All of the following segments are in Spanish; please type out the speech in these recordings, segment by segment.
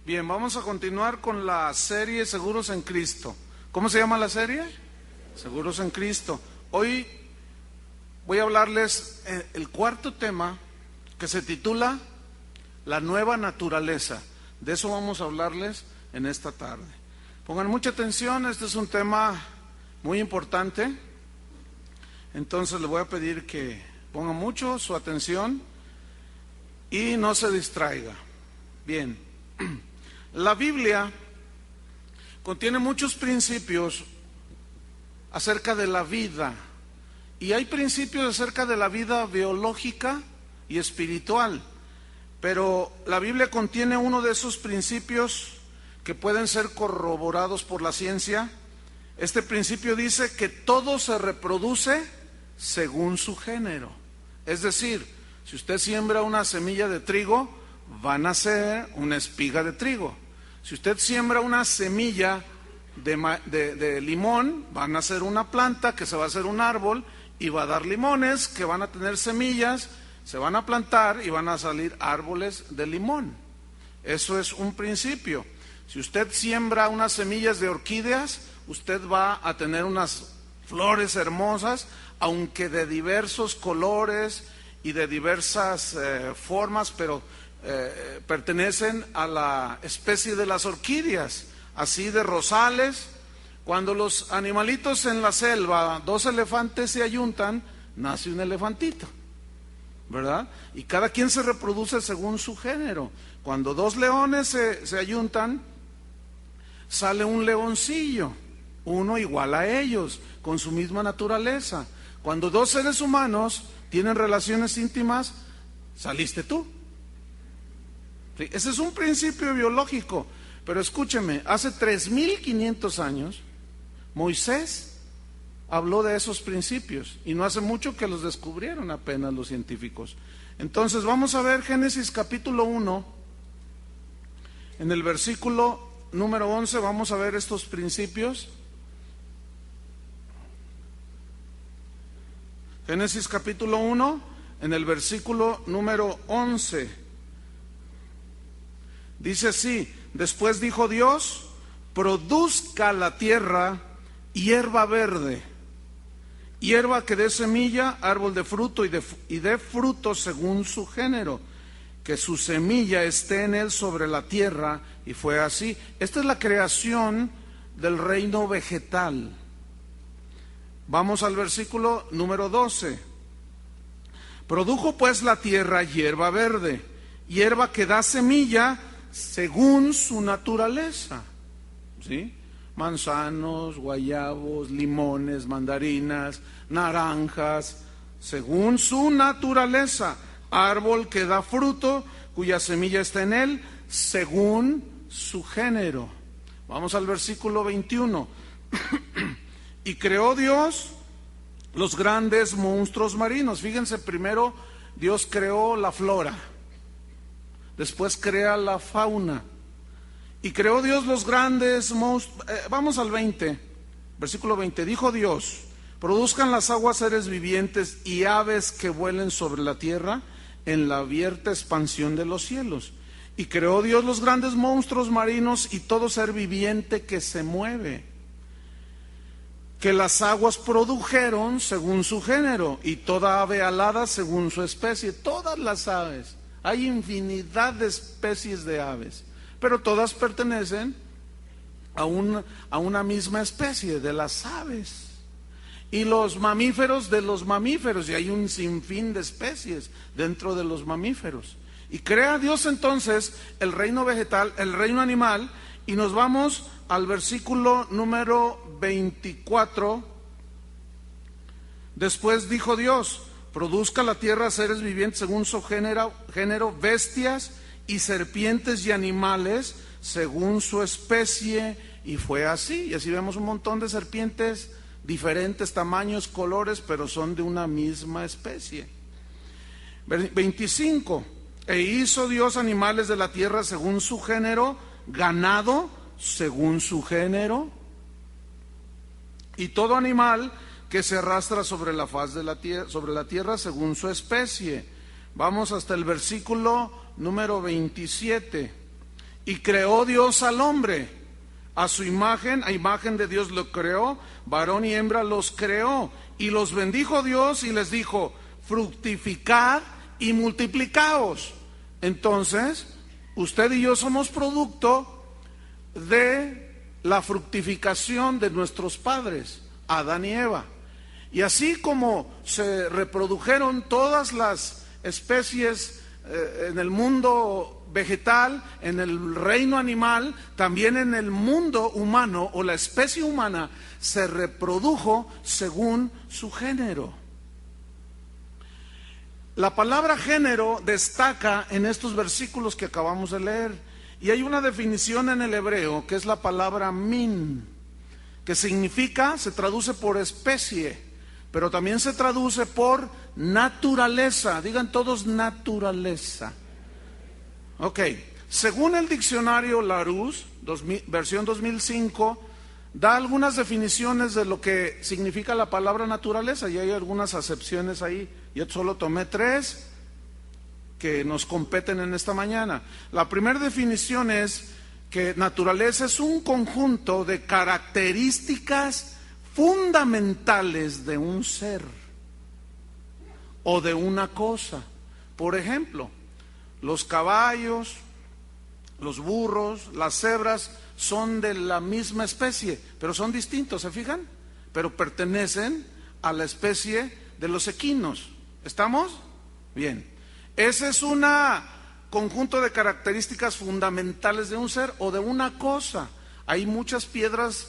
Bien, vamos a continuar con la serie Seguros en Cristo. ¿Cómo se llama la serie? Seguros en Cristo. Hoy voy a hablarles el cuarto tema, que se titula La nueva naturaleza. De eso vamos a hablarles en esta tarde. Pongan mucha atención, este es un tema muy importante. Entonces les voy a pedir que pongan mucho su atención y no se distraiga. Bien, la Biblia contiene muchos principios acerca de la vida, y hay principios acerca de la vida biológica y espiritual, pero la Biblia contiene uno de esos principios que pueden ser corroborados por la ciencia. Este principio dice que todo se reproduce según su género. Es decir, si usted siembra una semilla de trigo, va a nacer una espiga de trigo. Si usted siembra una semilla de limón, va a nacer una planta que se va a hacer un árbol y va a dar limones que van a tener semillas, se van a plantar y van a salir árboles de limón. Eso es un principio. Si usted siembra unas semillas de orquídeas, usted va a tener unas flores hermosas, aunque de diversos colores y de diversas formas, pero pertenecen a la especie de las orquídeas, así de rosales. Cuando los animalitos en la selva, 2 elefantes se ayuntan, nace un elefantito, ¿verdad? Y cada quien se reproduce según su género. Cuando 2 leones se ayuntan, sale un leoncillo, uno igual a ellos, con su misma naturaleza. Cuando 2 seres humanos tienen relaciones íntimas, saliste tú. ¿Sí? Ese es un principio biológico. Pero escúcheme, hace 3.500 años, Moisés habló de esos principios, y no hace mucho que los descubrieron apenas los científicos. Entonces vamos a ver Génesis capítulo 1, en el versículo número 11, vamos a ver estos principios. Génesis capítulo 1, en el versículo número 11. Dice así: después dijo Dios, produzca la tierra hierba verde, hierba que dé semilla, árbol de fruto y dé fruto según su género, que su semilla esté en él sobre la tierra. Y fue así. Esta es la creación del reino vegetal. Vamos al versículo número 12. Produjo pues la tierra hierba verde, hierba que da semilla según su naturaleza, ¿sí? Manzanos, guayabos, limones, mandarinas, naranjas, según su naturaleza. Árbol que da fruto, cuya semilla está en él, según su género. Vamos al versículo 21. Y creó Dios los grandes monstruos marinos. Fíjense, primero Dios creó la flora, después crea la fauna. Y creó Dios los grandes monstruos. Vamos al 20, versículo 20. Dijo Dios: produzcan las aguas seres vivientes y aves que vuelen sobre la tierra en la abierta expansión de los cielos. Y creó Dios los grandes monstruos marinos y todo ser viviente que se mueve, que las aguas produjeron según su género, y toda ave alada según su especie. Todas las aves, hay infinidad de especies de aves, pero todas pertenecen a una misma especie de las aves. Y los mamíferos de los mamíferos, y hay un sinfín de especies dentro de los mamíferos. Y crea Dios entonces el reino vegetal, el reino animal, y nos vamos al versículo número 24. Después dijo Dios: produzca la tierra seres vivientes según su género, bestias y serpientes y animales según su especie. Y fue así. Y así vemos un montón de serpientes, diferentes tamaños, colores, pero son de una misma especie. 25. E hizo Dios animales de la tierra según su género, ganado según su género, y todo animal que se arrastra sobre la faz de la tierra, sobre la tierra según su especie. Vamos hasta el versículo número 27. Y creó Dios al hombre, a su imagen, a imagen de Dios lo creó, varón y hembra los creó. Y los bendijo Dios y les dijo, fructificad y multiplicaos. Entonces, usted y yo somos producto de la fructificación de nuestros padres, Adán y Eva. Y así como se reprodujeron todas las especies en el mundo vegetal, en el reino animal, también en el mundo humano o la especie humana se reprodujo según su género. La palabra género destaca en estos versículos que acabamos de leer, y hay una definición en el hebreo que es la palabra min, que significa, se traduce por especie, pero también se traduce por naturaleza. Digan todos naturaleza. Ok, según el diccionario Larousse, versión 2005, da algunas definiciones de lo que significa la palabra naturaleza, y hay algunas acepciones ahí. Yo solo tomé 3 que nos competen en esta mañana. La primera definición es que naturaleza es un conjunto de características fundamentales de un ser o de una cosa. Por ejemplo, los caballos, los burros, las cebras son de la misma especie, pero son distintos, ¿se fijan? Pero pertenecen a la especie de los equinos. ¿Estamos? Bien. Ese es un conjunto de características fundamentales de un ser o de una cosa. Hay muchas piedras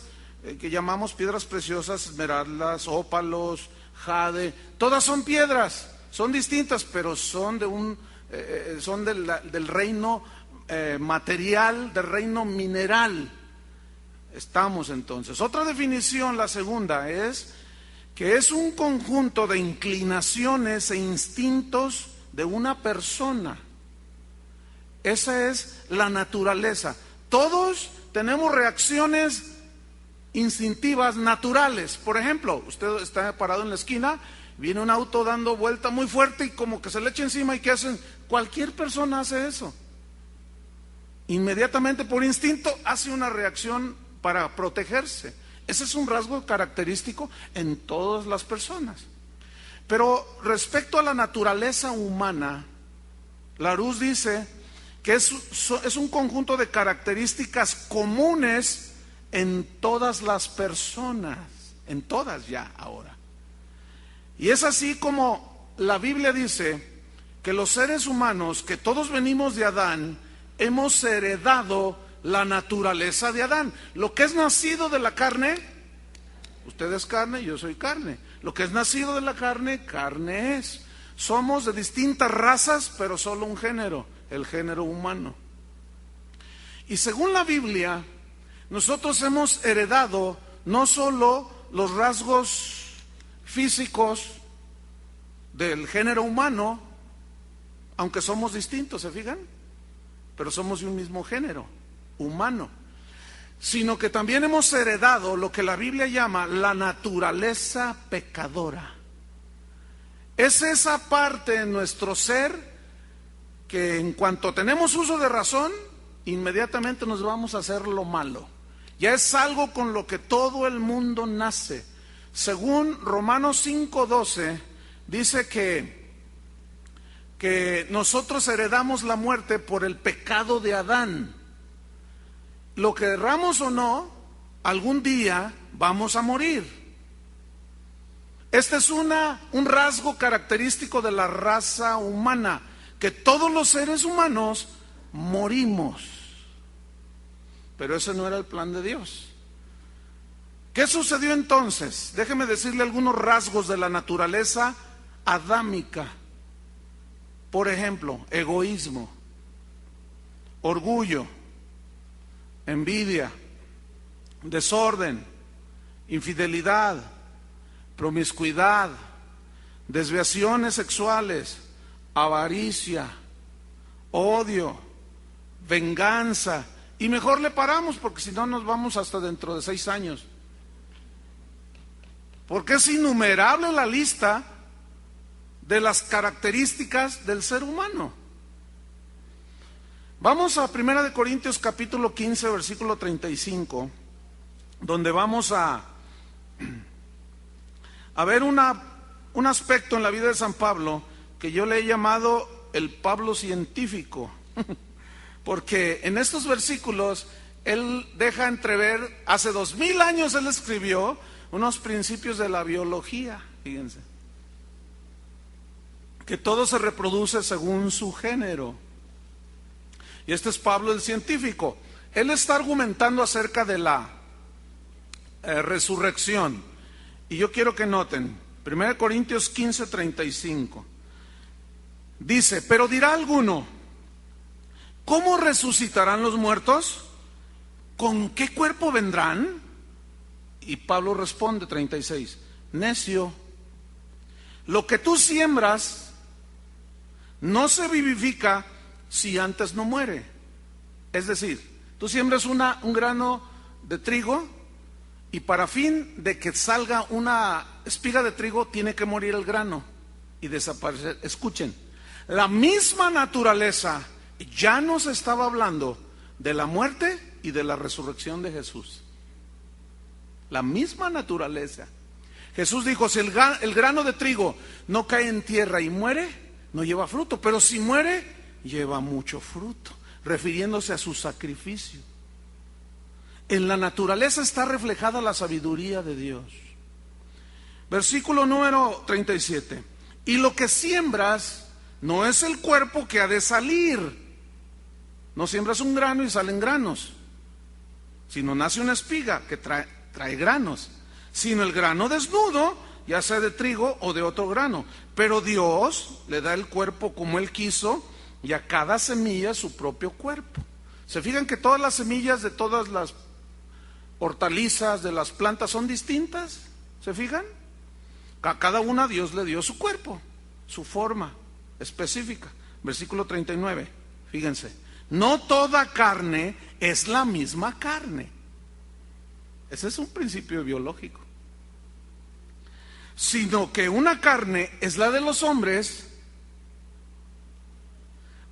que llamamos piedras preciosas, esmeraldas, ópalos, jade. Todas son piedras, son distintas, pero son del reino material, del reino mineral. Estamos entonces. Otra definición, la segunda, es que es un conjunto de inclinaciones e instintos de una persona. Esa es la naturaleza. Todos tenemos reacciones instintivas naturales. Por ejemplo, usted está parado en la esquina, viene un auto dando vuelta muy fuerte y como que se le echa encima, y ¿qué hacen? Cualquier persona hace eso. Inmediatamente por instinto hace una reacción para protegerse. Ese es un rasgo característico en todas las personas. Pero respecto a la naturaleza humana, Larousse dice que es un conjunto de características comunes en todas las personas, en todas ya ahora. Y es así como la Biblia dice que los seres humanos, que todos venimos de Adán, hemos heredado la naturaleza de Adán. Lo que es nacido de la carne, usted es carne, yo soy carne. Lo que es nacido de la carne, carne es. Somos de distintas razas, pero solo un género, el género humano. Y según la Biblia, nosotros hemos heredado no solo los rasgos físicos del género humano, aunque somos distintos, ¿se fijan? Pero somos de un mismo género humano, sino que también hemos heredado lo que la Biblia llama la naturaleza pecadora. Es esa parte en nuestro ser que en cuanto tenemos uso de razón, inmediatamente nos vamos a hacer lo malo. Ya es algo con lo que todo el mundo nace. Según Romanos 5:12, dice que nosotros heredamos la muerte por el pecado de Adán. Lo querramos o no, algún día vamos a morir. Este es un rasgo característico de la raza humana, que todos los seres humanos morimos. Pero ese no era el plan de Dios. ¿Qué sucedió entonces? Déjeme decirle algunos rasgos de la naturaleza adámica. Por ejemplo, egoísmo, orgullo, envidia, desorden, infidelidad, promiscuidad, desviaciones sexuales, avaricia, odio, venganza. Y mejor le paramos, porque si no nos vamos hasta dentro de 6 años. Porque es innumerable la lista de las características del ser humano. Vamos a 1 Corintios capítulo 15, versículo 35, donde vamos a ver un aspecto en la vida de San Pablo que yo le he llamado el Pablo científico, porque en estos versículos él deja entrever, hace 2000 años él escribió unos principios de la biología, fíjense, que todo se reproduce según su género. Y este es Pablo el científico. Él está argumentando acerca de la resurrección. Y yo quiero que noten, 1 Corintios 15, 35. Dice, pero dirá alguno, ¿cómo resucitarán los muertos? ¿Con qué cuerpo vendrán? Y Pablo responde, 36, necio, lo que tú siembras no se vivifica si antes no muere. Es decir, tú siembras un grano de trigo y para fin de que salga una espiga de trigo tiene que morir el grano y desaparecer. Escuchen, la misma naturaleza ya nos estaba hablando de la muerte y de la resurrección de Jesús. La misma naturaleza. Jesús dijo, si el grano de trigo no cae en tierra y muere, no lleva fruto, pero si muere, lleva mucho fruto, refiriéndose a su sacrificio. En la naturaleza está reflejada la sabiduría de Dios. Versículo número 37. Y lo que siembras no es el cuerpo que ha de salir. No siembras un grano y salen granos, sino nace una espiga que trae granos, sino el grano desnudo, ya sea de trigo o de otro grano. Pero Dios le da el cuerpo como Él quiso, y a cada semilla su propio cuerpo. ¿Se fijan que todas las semillas de todas las hortalizas, de las plantas son distintas? ¿Se fijan? A cada una Dios le dio su cuerpo, su forma específica. Versículo 39, fíjense, no toda carne es la misma carne. Ese es un principio biológico. Sino que una carne es la de los hombres,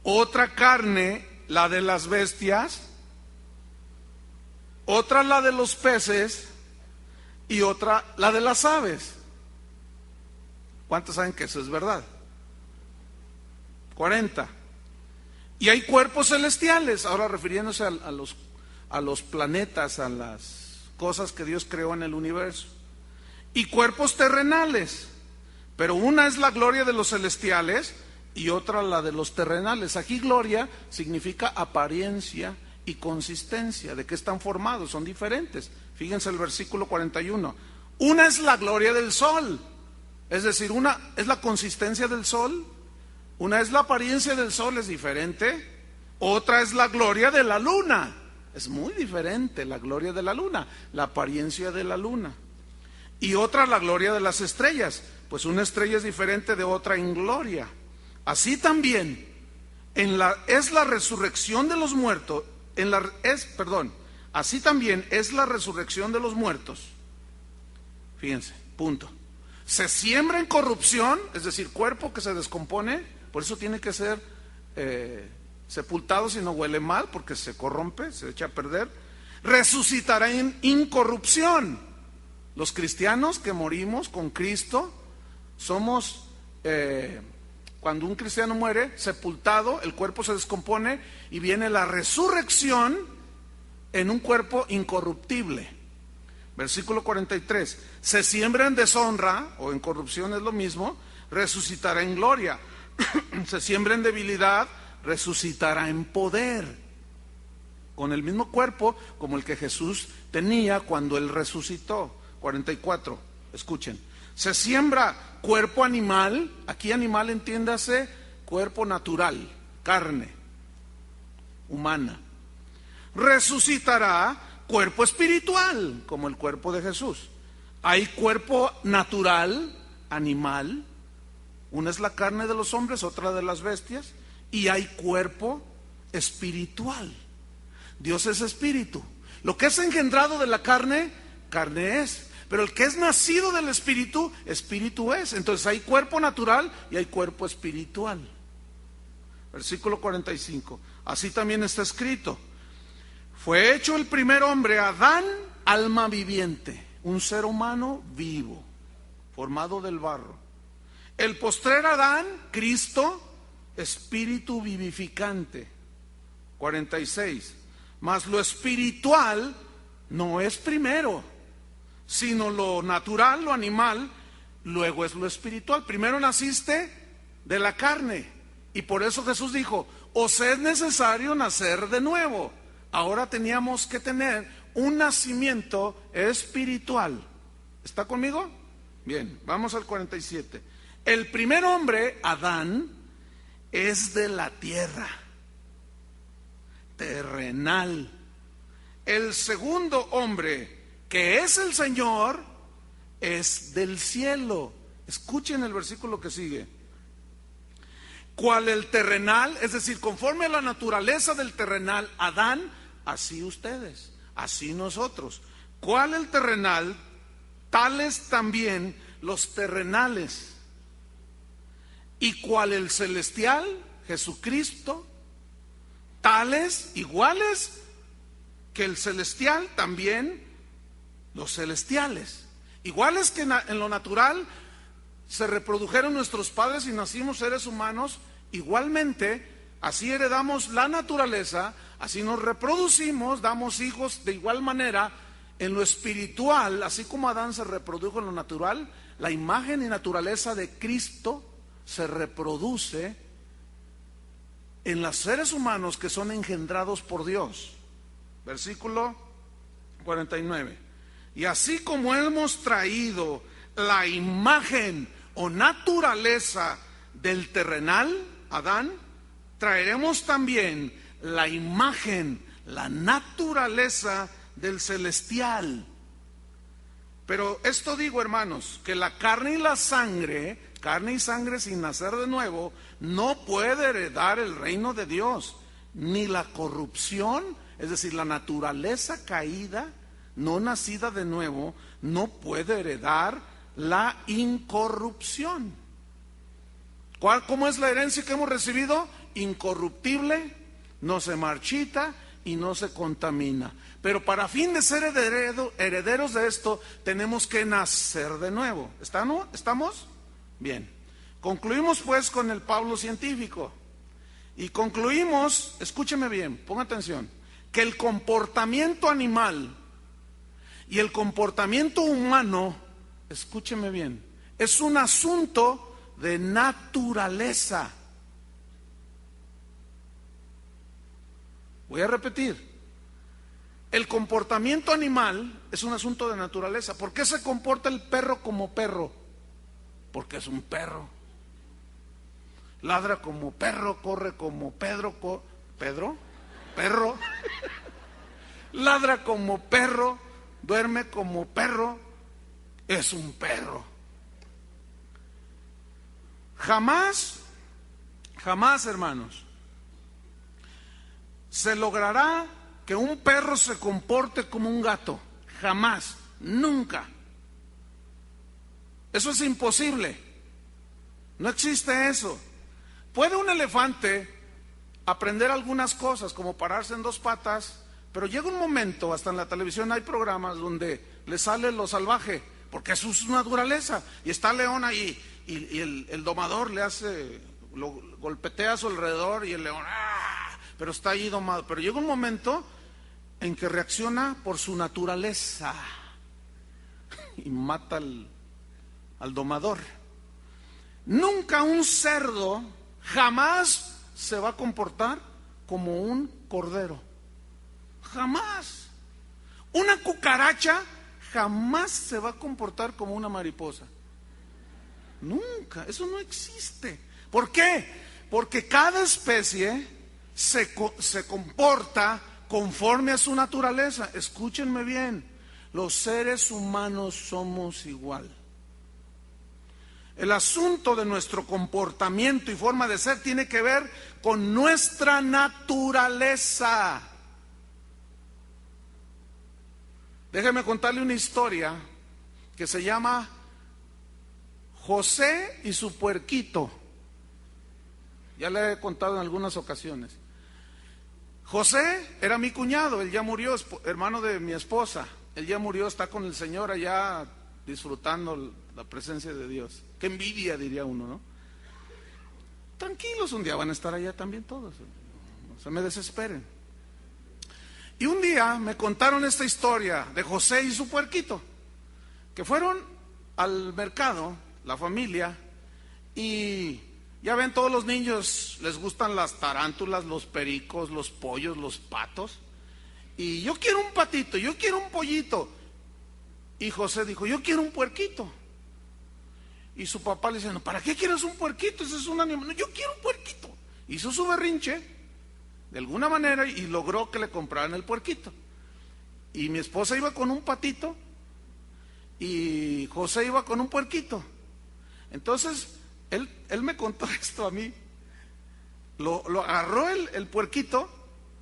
otra carne la de las bestias, otra la de los peces y otra la de las aves. ¿Cuántos saben que eso es verdad? 40. Y hay cuerpos celestiales, ahora refiriéndose a los planetas, a las cosas que Dios creó en el universo. Y cuerpos terrenales, pero una es la gloria de los celestiales y otra la de los terrenales. Aquí gloria significa apariencia y consistencia, de qué están formados, son diferentes. Fíjense el versículo 41. Una es la gloria del sol, es decir, una es la consistencia del sol, una es la apariencia del sol, es diferente. Otra es la gloria de la luna, es muy diferente la gloria de la luna, la apariencia de la luna. Y otra la gloria de las estrellas, pues una estrella es diferente de otra en gloria. Así también es la resurrección de los muertos, así también es la resurrección de los muertos. Fíjense, punto. Se siembra en corrupción, es decir, cuerpo que se descompone, por eso tiene que ser sepultado si no huele mal, porque se corrompe, se echa a perder. Resucitará en incorrupción. Los cristianos que morimos con Cristo somos, cuando un cristiano muere, sepultado, el cuerpo se descompone y viene la resurrección en un cuerpo incorruptible. Versículo 43, se siembra en deshonra, o en corrupción es lo mismo, resucitará en gloria. Se siembra en debilidad, resucitará en poder, con el mismo cuerpo como el que Jesús tenía cuando Él resucitó. 44, escuchen, se siembra cuerpo animal, aquí animal entiéndase cuerpo natural, carne humana. Resucitará cuerpo espiritual, como el cuerpo de Jesús. Hay cuerpo natural, animal, una es la carne de los hombres, otra de las bestias, y hay cuerpo espiritual. Dios es espíritu. Lo que es engendrado de la carne, carne es. Pero el que es nacido del espíritu, espíritu es. Entonces hay cuerpo natural y hay cuerpo espiritual. versículo 45. Así también está escrito: fue hecho el primer hombre, Adán, alma viviente, un ser humano vivo, formado del barro. El postrer Adán, Cristo, espíritu vivificante. 46. Mas lo espiritual no es primero, sino lo natural, lo animal, luego es lo espiritual. Primero naciste de la carne, y por eso Jesús dijo: os es necesario nacer de nuevo. Ahora teníamos que tener un nacimiento espiritual. ¿Está conmigo? Bien, vamos al 47. El primer hombre, Adán, es de la tierra, terrenal. El segundo hombre, que es el Señor, es del cielo. Escuchen el versículo que sigue. Cual el terrenal, es decir, conforme a la naturaleza del terrenal, Adán, así ustedes, así nosotros. Cual el terrenal, tales también los terrenales. Y cual el celestial, Jesucristo, tales, iguales que el celestial, también los celestiales. Iguales que en lo natural se reprodujeron nuestros padres y nacimos seres humanos, igualmente así heredamos la naturaleza, así nos reproducimos, damos hijos de igual manera. En lo espiritual, así como Adán se reprodujo en lo natural, la imagen y naturaleza de Cristo se reproduce en los seres humanos que son engendrados por Dios. Versículo 49. Y así como hemos traído la imagen o naturaleza del terrenal, Adán, traeremos también la imagen, la naturaleza del celestial. Pero esto digo, hermanos, que la carne y la sangre, carne y sangre sin nacer de nuevo, no puede heredar el reino de Dios, ni la corrupción, es decir, la naturaleza caída, no nacida de nuevo, no puede heredar la incorrupción. ¿Cómo es la herencia que hemos recibido? Incorruptible, no se marchita y no se contamina. Pero para fin de ser herederos de esto, tenemos que nacer de nuevo. ¿Estamos? Bien. Concluimos pues con el Pablo científico. Y concluimos, escúcheme bien, ponga atención, que el comportamiento animal y el comportamiento humano, escúcheme bien, es un asunto de naturaleza. Voy a repetir. El comportamiento animal es un asunto de naturaleza. ¿Por qué se comporta el perro como perro? Porque es un perro. Ladra como perro, corre como perro. Ladra como perro, duerme como perro, es un perro. Jamás, hermanos, se logrará que un perro se comporte como un gato. Jamás, nunca. Eso es imposible. No existe eso. Puede un elefante aprender algunas cosas, como pararse en dos patas, pero llega un momento, hasta en la televisión hay programas donde le sale lo salvaje, porque eso es su naturaleza. Y está el león ahí, y el domador le hace, lo golpetea a su alrededor, y el león, ¡ah!, pero está ahí domado. Pero llega un momento en que reacciona por su naturaleza y mata al domador. Nunca un cerdo jamás se va a comportar como un cordero. Jamás. Una cucaracha jamás se va a comportar como una mariposa. Nunca. Eso no existe. ¿Por qué? Porque cada especie se comporta conforme a su naturaleza. Escúchenme bien, los seres humanos somos igual. El asunto de nuestro comportamiento y forma de ser tiene que ver con nuestra naturaleza. Déjeme contarle una historia que se llama José y su puerquito. Ya le he contado en algunas ocasiones. José era mi cuñado, él ya murió, hermano de mi esposa. Él ya murió, está con el Señor allá disfrutando la presencia de Dios. Qué envidia, diría uno, ¿no? Tranquilos, un día van a estar allá también todos. No se me desesperen. Y un día me contaron esta historia de José y su puerquito, que fueron al mercado, la familia, y ya ven, todos los niños les gustan las tarántulas, los pericos, los pollos, los patos. Y yo quiero un patito, yo quiero un pollito. Y José dijo, yo quiero un puerquito. Y su papá le dice, no, ¿para qué quieres un puerquito? Ese es un animal. No, yo quiero un puerquito. Hizo su berrinche, de alguna manera, y logró que le compraran el puerquito. Y mi esposa iba con un patito, y José iba con un puerquito. Entonces, él me contó esto a mí. Lo agarró el puerquito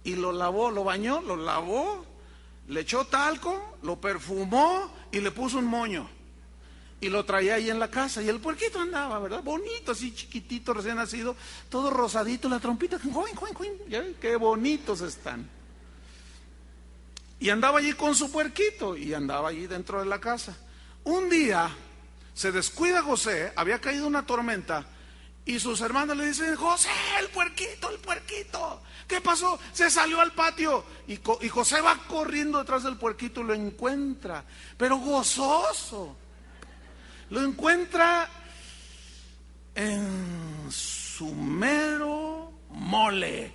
y lo lavó, lo bañó, lo lavó, le echó talco, lo perfumó y le puso un moño. Y lo traía ahí en la casa, y el puerquito andaba, ¿verdad? Bonito, así chiquitito, recién nacido, todo rosadito, la trompita, ¿ya? Qué bonitos están. Y andaba allí con su puerquito, y andaba allí dentro de la casa. Un día se descuida José, había caído una tormenta, y sus hermanos le dicen, José, el puerquito, ¿qué pasó? Se salió al patio, y José va corriendo detrás del puerquito y lo encuentra, pero gozoso. Lo encuentra en su mero mole.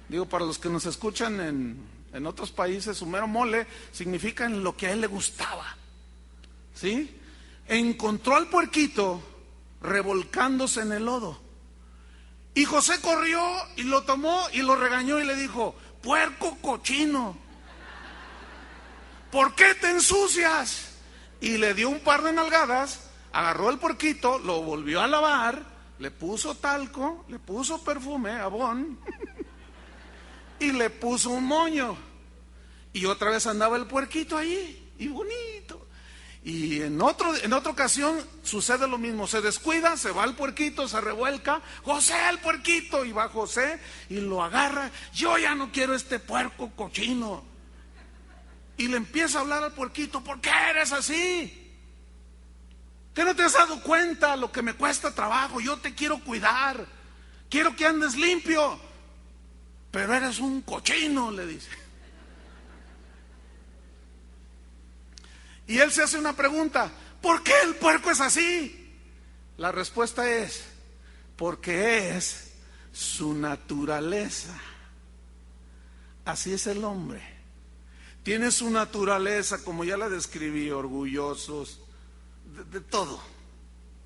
Digo, para los que nos escuchan en otros países, su mero mole significa en lo que a él le gustaba. ¿Sí? Encontró al puerquito revolcándose en el lodo. Y José corrió y lo tomó y lo regañó y le dijo, puerco cochino, ¿por qué te ensucias? Y le dio un par de nalgadas, agarró el puerquito, lo volvió a lavar, le puso talco, le puso perfume, abón, y le puso un moño. Y otra vez andaba el puerquito allí, y bonito. Y en otra ocasión sucede lo mismo, se descuida, se va el puerquito, se revuelca, José el puerquito, y va José y lo agarra, yo ya no quiero este puerco cochino. Y le empieza a hablar al puerquito, ¿por qué eres así? ¿Qué no te has dado cuenta lo que me cuesta trabajo? Yo te quiero cuidar, quiero que andes limpio, pero eres un cochino, le dice. Y él se hace una pregunta, ¿por qué el puerco es así? La respuesta es, porque es su naturaleza. Así es el hombre. Tiene su naturaleza, como ya la describí, orgullosos, de todo,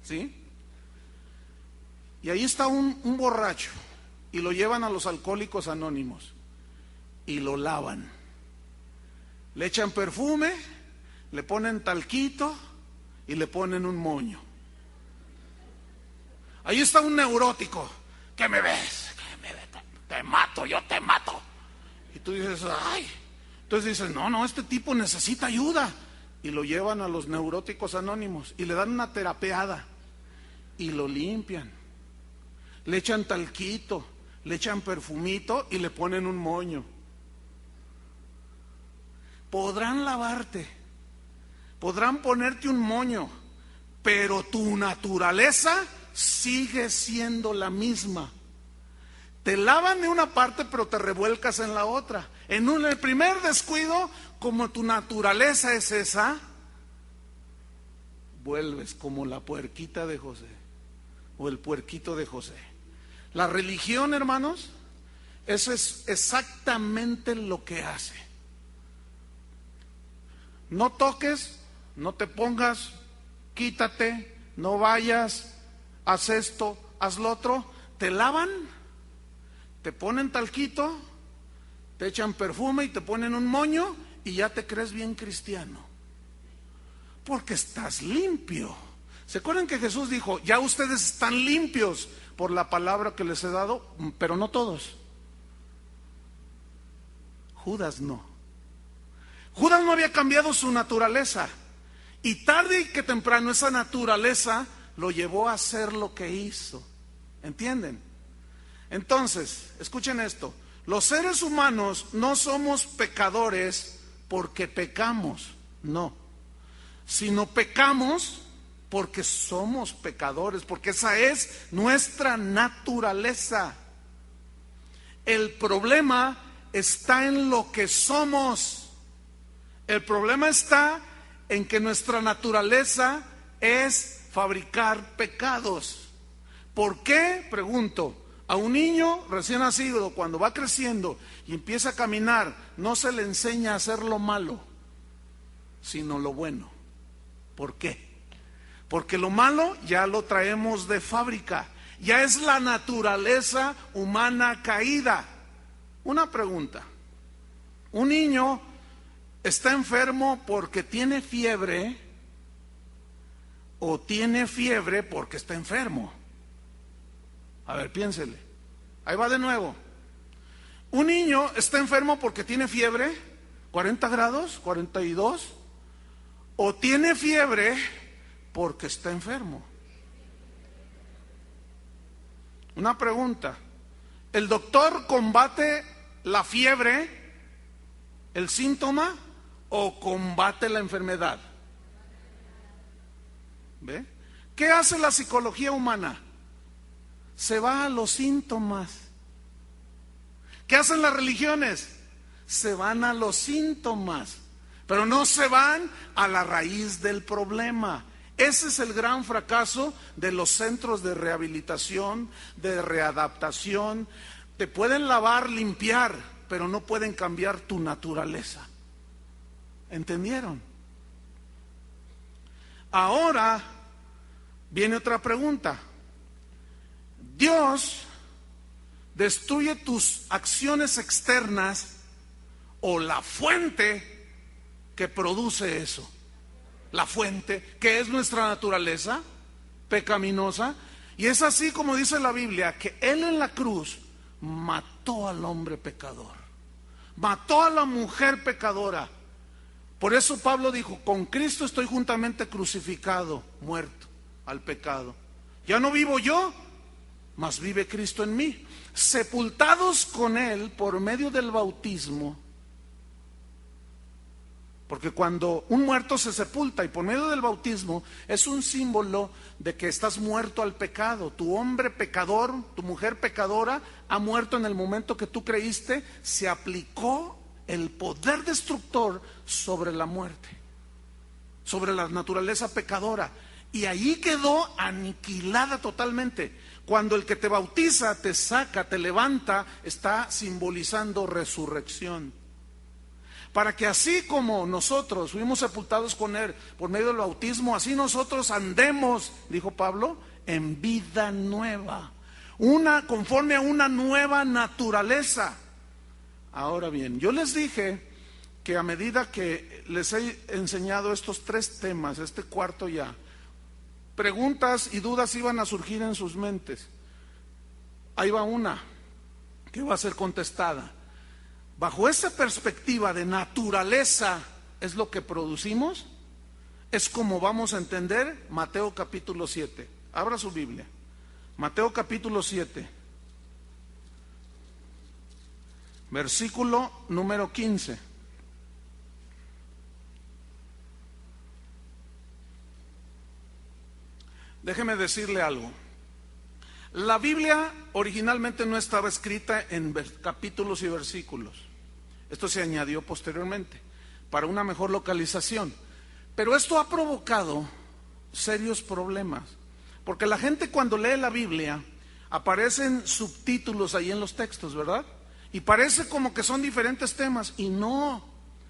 ¿sí? Y ahí está un borracho, y lo llevan a los alcohólicos anónimos, y lo lavan. Le echan perfume, le ponen talquito, y le ponen un moño. Ahí está un neurótico, ¿qué me ves? Te mato, yo te mato. Y tú dices, ay. Entonces dices, no, este tipo necesita ayuda. Y lo llevan a los neuróticos anónimos y le dan una terapeada y lo limpian. Le echan talquito, le echan perfumito y le ponen un moño. Podrán lavarte, podrán ponerte un moño, pero tu naturaleza sigue siendo la misma. Te lavan de una parte, pero te revuelcas en la otra. En el primer descuido, como tu naturaleza es esa, vuelves como la puerquita de José, o el puerquito de José. La religión, hermanos, eso es exactamente lo que hace. No toques, no te pongas, quítate, no vayas, haz esto, haz lo otro. Te lavan, te ponen talquito, te echan perfume y te ponen un moño y ya te crees bien cristiano. Porque estás limpio. ¿Se acuerdan que Jesús dijo, ya ustedes están limpios por la palabra que les he dado? Pero no todos. Judas no. Judas no había cambiado su naturaleza. Y tarde que temprano esa naturaleza lo llevó a hacer lo que hizo. ¿Entienden? Entonces, escuchen esto. Los seres humanos no somos pecadores porque pecamos, no. Sino pecamos porque somos pecadores, porque esa es nuestra naturaleza. El problema está en lo que somos. El problema está en que nuestra naturaleza es fabricar pecados. ¿Por qué? Pregunto. A un niño recién nacido, cuando va creciendo y empieza a caminar, no se le enseña a hacer lo malo, sino lo bueno. ¿Por qué? Porque lo malo ya lo traemos de fábrica, ya es la naturaleza humana caída. Una pregunta: ¿un niño está enfermo porque tiene fiebre o tiene fiebre porque está enfermo? A ver, piénsele. Ahí va de nuevo. ¿Un niño está enfermo porque tiene fiebre? ¿40 grados? ¿42? ¿O tiene fiebre porque está enfermo? Una pregunta. ¿El doctor combate la fiebre, el síntoma, o combate la enfermedad? ¿Ve? ¿Qué hace la psicología humana? Se va a los síntomas. ¿Qué hacen las religiones? Se van a los síntomas, pero no se van a la raíz del problema. Ese es el gran fracaso de los centros de rehabilitación, de readaptación. Te pueden lavar, limpiar, pero no pueden cambiar tu naturaleza. ¿Entendieron? Ahora viene otra pregunta. ¿Dios destruye tus acciones externas o la fuente que produce eso? La fuente, que es nuestra naturaleza pecaminosa. Y es así como dice la Biblia, que Él en la cruz mató al hombre pecador, mató a la mujer pecadora. Por eso Pablo dijo: con Cristo estoy juntamente crucificado, muerto al pecado. Ya no vivo yo, mas vive Cristo en mí. Sepultados con Él por medio del bautismo. Porque cuando un muerto se sepulta y por medio del bautismo, es un símbolo de que estás muerto al pecado. Tu hombre pecador, tu mujer pecadora ha muerto en el momento que tú creíste. Se aplicó el poder destructor sobre la muerte, sobre la naturaleza pecadora, y ahí quedó aniquilada totalmente. Cuando el que te bautiza, te saca, te levanta, está simbolizando resurrección. Para que así como nosotros fuimos sepultados con Él por medio del bautismo, así nosotros andemos, dijo Pablo, en vida nueva, conforme a una nueva naturaleza. Ahora bien, yo les dije que a medida que les he enseñado estos 3 temas, este cuarto ya, preguntas y dudas iban a surgir en sus mentes. Ahí va una que va a ser contestada. Bajo esa perspectiva de naturaleza, ¿es lo que producimos? Es como vamos a entender Mateo capítulo 7. Abra su Biblia. Mateo capítulo 7. Versículo número 15. Déjeme decirle algo. La Biblia originalmente no estaba escrita en capítulos y versículos. Esto se añadió posteriormente para una mejor localización. Pero esto ha provocado serios problemas, porque la gente cuando lee la Biblia aparecen subtítulos ahí en los textos, ¿verdad? Y parece como que son diferentes temas, y no.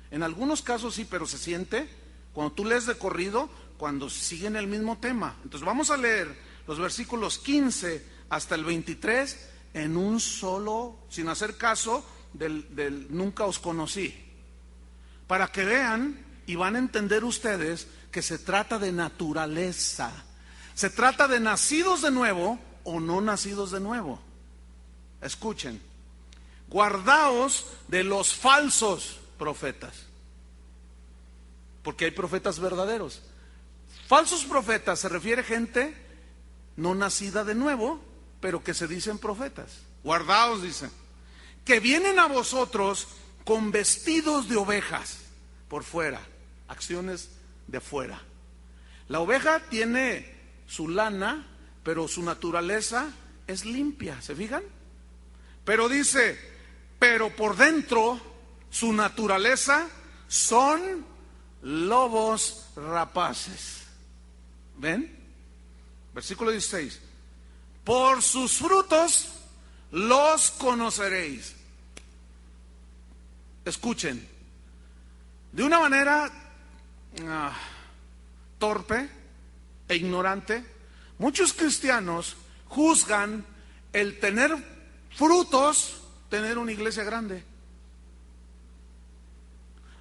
En algunos casos sí, pero se siente cuando tú lees de corrido, cuando siguen el mismo tema. Entonces vamos a leer los versículos 15 hasta el 23 en un solo, sin hacer caso del nunca os conocí, para que vean y van a entender ustedes que se trata de naturaleza, se trata de nacidos de nuevo o no nacidos de nuevo. Escuchen: guardaos de los falsos profetas, porque hay profetas verdaderos. Falsos profetas se refiere a gente no nacida de nuevo, pero que se dicen profetas. guardaos, dice, que vienen a vosotros con vestidos de ovejas por fuera, acciones de fuera. La oveja tiene su lana, pero su naturaleza es limpia, ¿se fijan? Pero dice, pero por dentro su naturaleza son lobos rapaces. ¿Ven? Versículo 16. Por sus frutos los conoceréis. Escuchen, de una manera torpe e ignorante, muchos cristianos juzgan el tener frutos, tener una iglesia grande.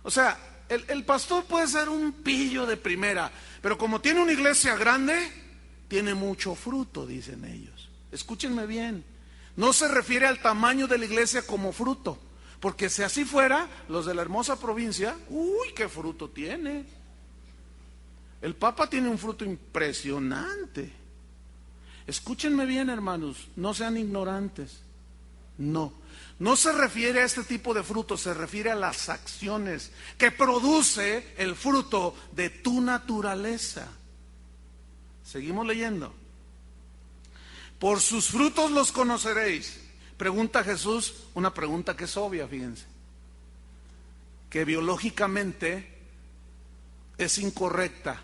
O sea, el pastor puede ser un pillo de primera, pero como tiene una iglesia grande, tiene mucho fruto, dicen ellos. Escúchenme bien, no se refiere al tamaño de la iglesia como fruto, porque si así fuera, los de la hermosa provincia, uy, qué fruto tiene. El Papa tiene un fruto impresionante. Escúchenme bien, hermanos, no sean ignorantes. No se refiere a este tipo de fruto, se refiere a las acciones que produce el fruto de tu naturaleza. Seguimos leyendo. Por sus frutos los conoceréis. Pregunta Jesús, una pregunta que es obvia, fíjense, que biológicamente es incorrecta,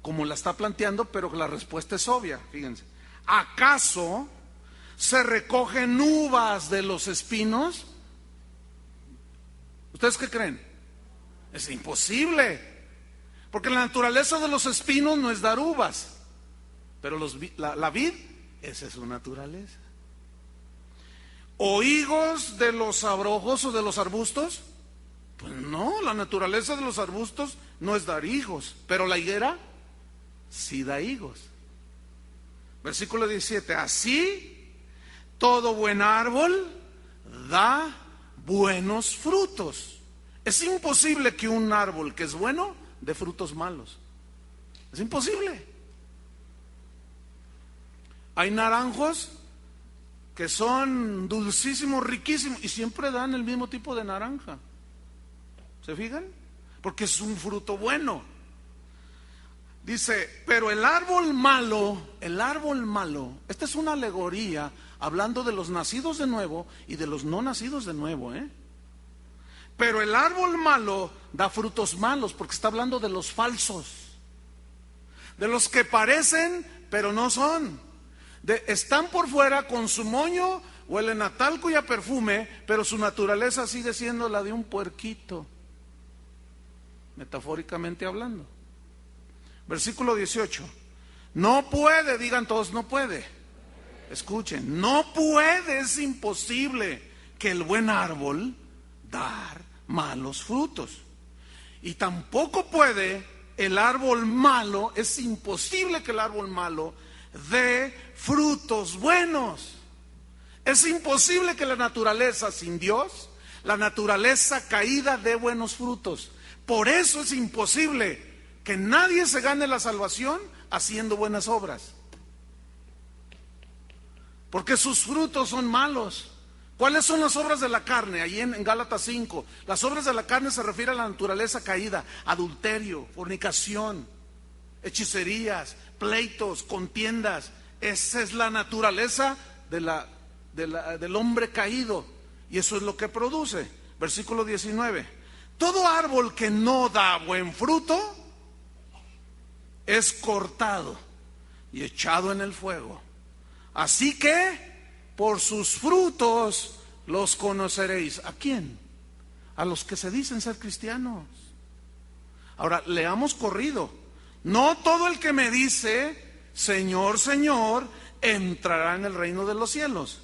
como la está planteando, pero la respuesta es obvia, fíjense. ¿Acaso se recogen uvas de los espinos? ¿Ustedes qué creen? Es imposible, porque la naturaleza de los espinos no es dar uvas, pero la vid, esa es su naturaleza. ¿O higos de los abrojos o de los arbustos? Pues no, la naturaleza de los arbustos no es dar higos, pero la higuera sí da higos. Versículo 17, así todo buen árbol da buenos frutos. Es imposible que un árbol que es bueno dé frutos malos. Es imposible. Hay naranjos que son dulcísimos, riquísimos, y siempre dan el mismo tipo de naranja. ¿Se fijan? Porque es un fruto bueno. Dice, pero el árbol malo, esta es una alegoría hablando de los nacidos de nuevo y de los no nacidos de nuevo, Pero el árbol malo da frutos malos, porque está hablando de los falsos, de los que parecen pero no son. Están por fuera con su moño, huelen a talco y a perfume, pero su naturaleza sigue siendo la de un puerquito, metafóricamente hablando. Versículo 18. No puede, digan todos, no puede. Escuchen, no puede, es imposible que el buen árbol dar malos frutos. Y tampoco puede el árbol malo, es imposible que el árbol malo dé frutos buenos. Es imposible que la naturaleza sin Dios, la naturaleza caída, dé buenos frutos. Por eso es imposible que nadie se gane la salvación haciendo buenas obras, porque sus frutos son malos. ¿Cuáles son las obras de la carne? Allí en Gálatas 5, las obras de la carne se refieren a la naturaleza caída: adulterio, fornicación, hechicerías, pleitos, contiendas. Esa es la naturaleza del hombre caído, y eso es lo que produce. Versículo 19. Todo árbol que no da buen fruto es cortado y echado en el fuego. Así que por sus frutos los conoceréis. ¿A quién? A los que se dicen ser cristianos. Ahora, leamos corrido. No todo el que me dice Señor, Señor, entrará en el reino de los cielos,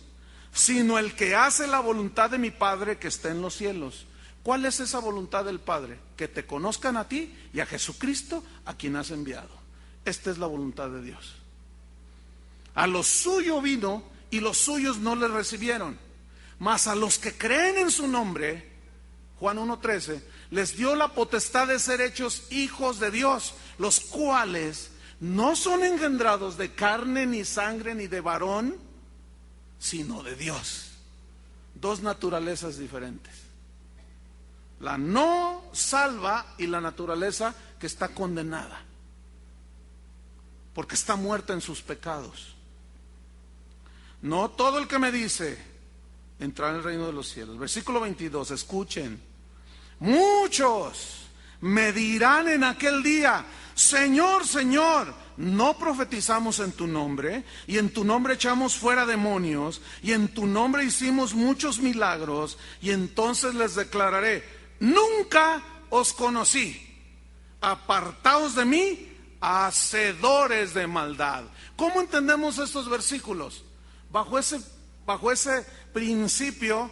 sino el que hace la voluntad de mi Padre que está en los cielos. ¿Cuál es esa voluntad del Padre? Que te conozcan a ti y a Jesucristo, a quien has enviado. Esta es la voluntad de Dios. A los suyos vino y los suyos no le recibieron, mas a los que creen en su nombre, Juan 1:13, les dio la potestad de ser hechos hijos de Dios, los cuales no son engendrados de carne ni sangre ni de varón, sino de Dios. Dos naturalezas diferentes. La no salva y la naturaleza que está condenada, porque está muerta en sus pecados. No todo el que me dice entrará en el reino de los cielos. Versículo 22, escuchen. Muchos me dirán en aquel día: Señor, Señor, ¿no profetizamos en tu nombre? Y en tu nombre echamos fuera demonios, y en tu nombre hicimos muchos milagros. Y entonces les declararé: nunca os conocí. Apartaos de mí, hacedores de maldad. ¿Cómo entendemos estos versículos? Bajo ese principio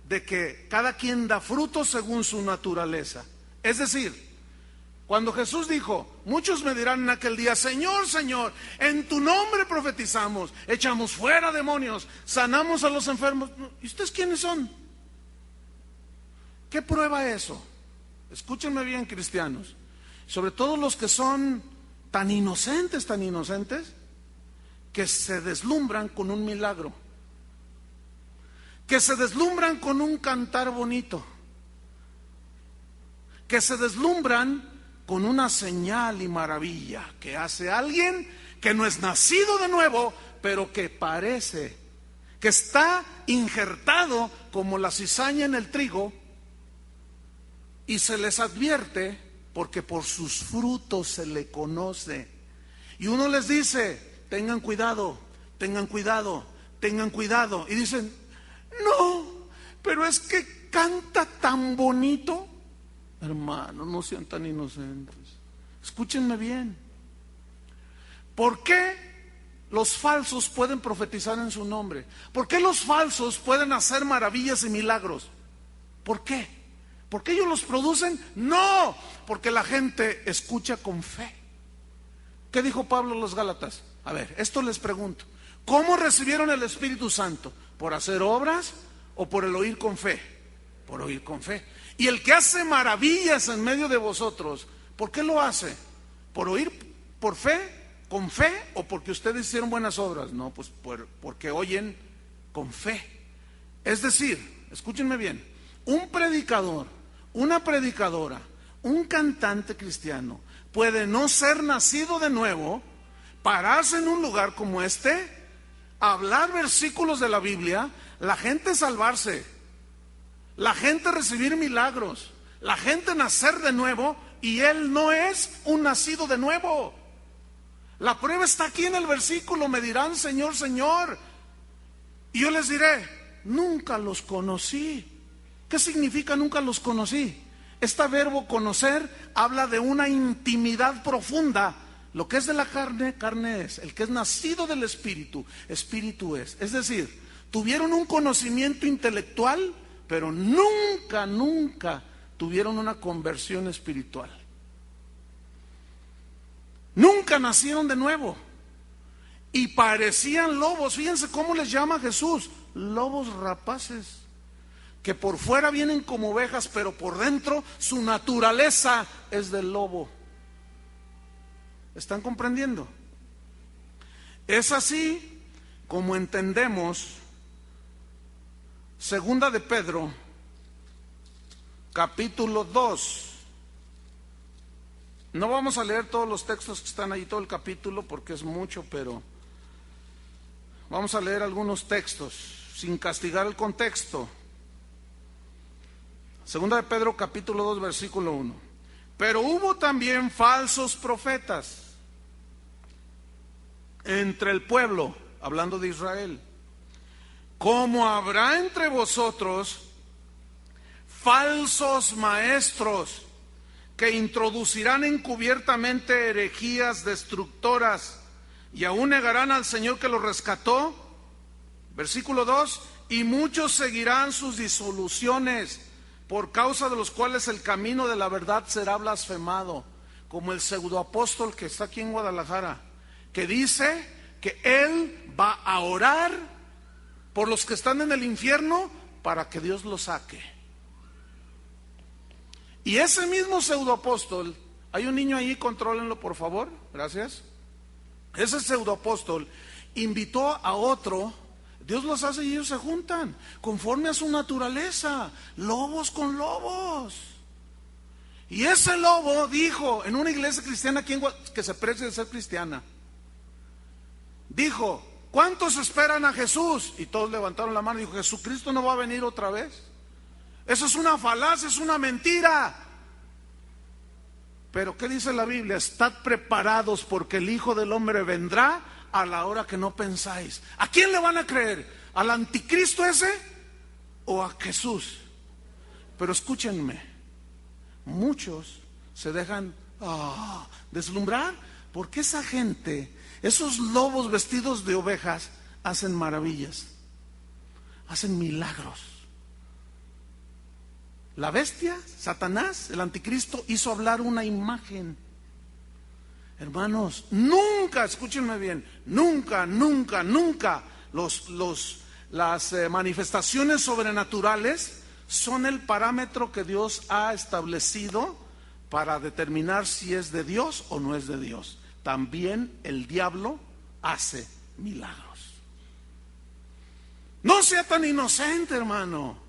de que cada quien da fruto según su naturaleza. Es decir, cuando Jesús dijo: muchos me dirán en aquel día: Señor, Señor, en tu nombre profetizamos, echamos fuera demonios, sanamos a los enfermos. ¿Y ustedes quiénes son? ¿Qué prueba eso? Escúchenme bien, cristianos, sobre todo los que son tan inocentes, que se deslumbran con un milagro, que se deslumbran con un cantar bonito, que se deslumbran con una señal y maravilla que hace alguien que no es nacido de nuevo, pero que parece que está injertado como la cizaña en el trigo, y se les advierte porque por sus frutos se le conoce. Y uno les dice: tengan cuidado, tengan cuidado, tengan cuidado. Y dicen: no, pero es que canta tan bonito. Hermanos, no sean tan inocentes. Escúchenme bien. ¿Por qué los falsos pueden profetizar en su nombre? ¿Por qué los falsos pueden hacer maravillas y milagros? ¿Por qué? ¿Por qué ellos los producen? No, porque la gente escucha con fe. ¿Qué dijo Pablo a los Gálatas? A ver, esto les pregunto: ¿cómo recibieron el Espíritu Santo? ¿Por hacer obras o por el oír con fe? Por oír con fe. Y el que hace maravillas en medio de vosotros, ¿por qué lo hace? ¿Por oír por fe, con fe, o porque ustedes hicieron buenas obras? No, pues porque oyen con fe. Es decir, escúchenme bien, un predicador, una predicadora, un cantante cristiano puede no ser nacido de nuevo, pararse en un lugar como este, hablar versículos de la Biblia, la gente salvarse, la gente recibir milagros, la gente nacer de nuevo, y él no es un nacido de nuevo. La prueba está aquí en el versículo. Me dirán: Señor, Señor, y yo les diré: nunca los conocí. ¿Qué significa nunca los conocí? Este verbo conocer habla de una intimidad profunda. Lo que es de la carne, carne es. El que es nacido del Espíritu, Espíritu es. Es decir, tuvieron un conocimiento intelectual, pero nunca tuvieron una conversión espiritual. Nunca nacieron de nuevo. Y parecían lobos. Fíjense cómo les llama Jesús: lobos rapaces, que por fuera vienen como ovejas, pero por dentro su naturaleza es del lobo. ¿Están comprendiendo? Es así como entendemos Segunda de Pedro, capítulo 2. No vamos a leer todos los textos que están ahí, todo el capítulo, porque es mucho, pero vamos a leer algunos textos sin castigar el contexto. Segunda de Pedro, capítulo 2, versículo 1. Pero hubo también falsos profetas entre el pueblo, hablando de Israel, como habrá entre vosotros falsos maestros que introducirán encubiertamente herejías destructoras, y aún negarán al Señor que los rescató. Versículo 2: y muchos seguirán sus disoluciones, por causa de los cuales el camino de la verdad será blasfemado, como el pseudoapóstol que está aquí en Guadalajara, que dice que él va a orar por los que están en el infierno para que Dios los saque. Y ese mismo pseudoapóstol, hay un niño ahí, contrólenlo por favor, gracias. Ese pseudoapóstol invitó a otro, Dios los hace y ellos se juntan conforme a su naturaleza, lobos con lobos. Y ese lobo dijo en una iglesia cristiana aquí que se precie de ser cristiana, dijo: ¿cuántos esperan a Jesús? Y todos levantaron la mano y dijo: Jesucristo no va a venir otra vez. Eso es una falacia, es una mentira. Pero ¿qué dice la Biblia? Estad preparados porque el Hijo del Hombre vendrá a la hora que no pensáis. ¿A quién le van a creer? ¿Al anticristo ese o a Jesús? Pero escúchenme, muchos se dejan deslumbrar porque esa gente, esos lobos vestidos de ovejas, hacen maravillas, hacen milagros. La bestia, Satanás, el anticristo, hizo hablar una imagen. Hermanos, nunca, escúchenme bien, nunca las manifestaciones sobrenaturales son el parámetro que Dios ha establecido para determinar si es de Dios o no es de Dios. También el diablo hace milagros. No sea tan inocente, hermano.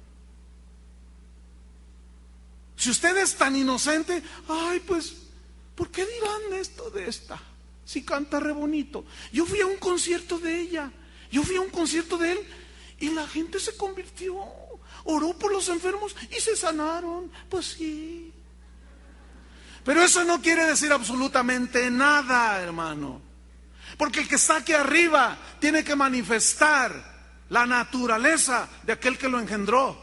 Si usted es tan inocente, ay, pues, ¿por qué dirán esto de esta? Si canta re bonito. Yo fui a un concierto de ella, yo fui a un concierto de él, y la gente se convirtió, oró por los enfermos y se sanaron. Pues sí. Pero eso no quiere decir absolutamente nada, hermano. Porque el que está aquí arriba tiene que manifestar la naturaleza de aquel que lo engendró.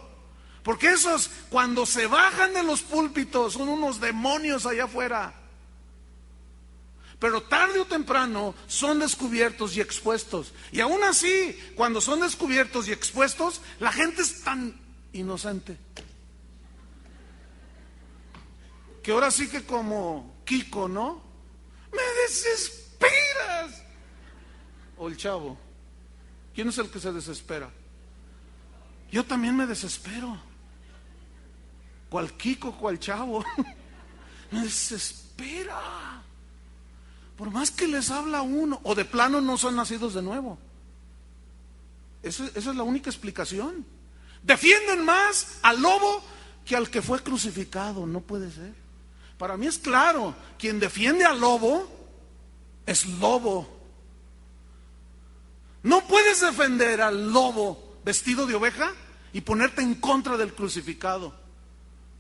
Porque esos, cuando se bajan de los púlpitos, son unos demonios allá afuera. Pero tarde o temprano son descubiertos y expuestos. Y aún así, cuando son descubiertos y expuestos, la gente es tan inocente que ahora sí que como Kiko, ¿no? ¡Me desesperas! O el Chavo. ¿Quién es el que se desespera? Yo también me desespero. ¿Cuál Kiko, cuál Chavo? Me desespera. Por más que les habla uno, o de plano no son nacidos de nuevo. Esa es la única explicación. Defienden más al lobo que al que fue crucificado. No puede ser. Para mí es claro, quien defiende al lobo es lobo. No puedes defender al lobo vestido de oveja y ponerte en contra del crucificado.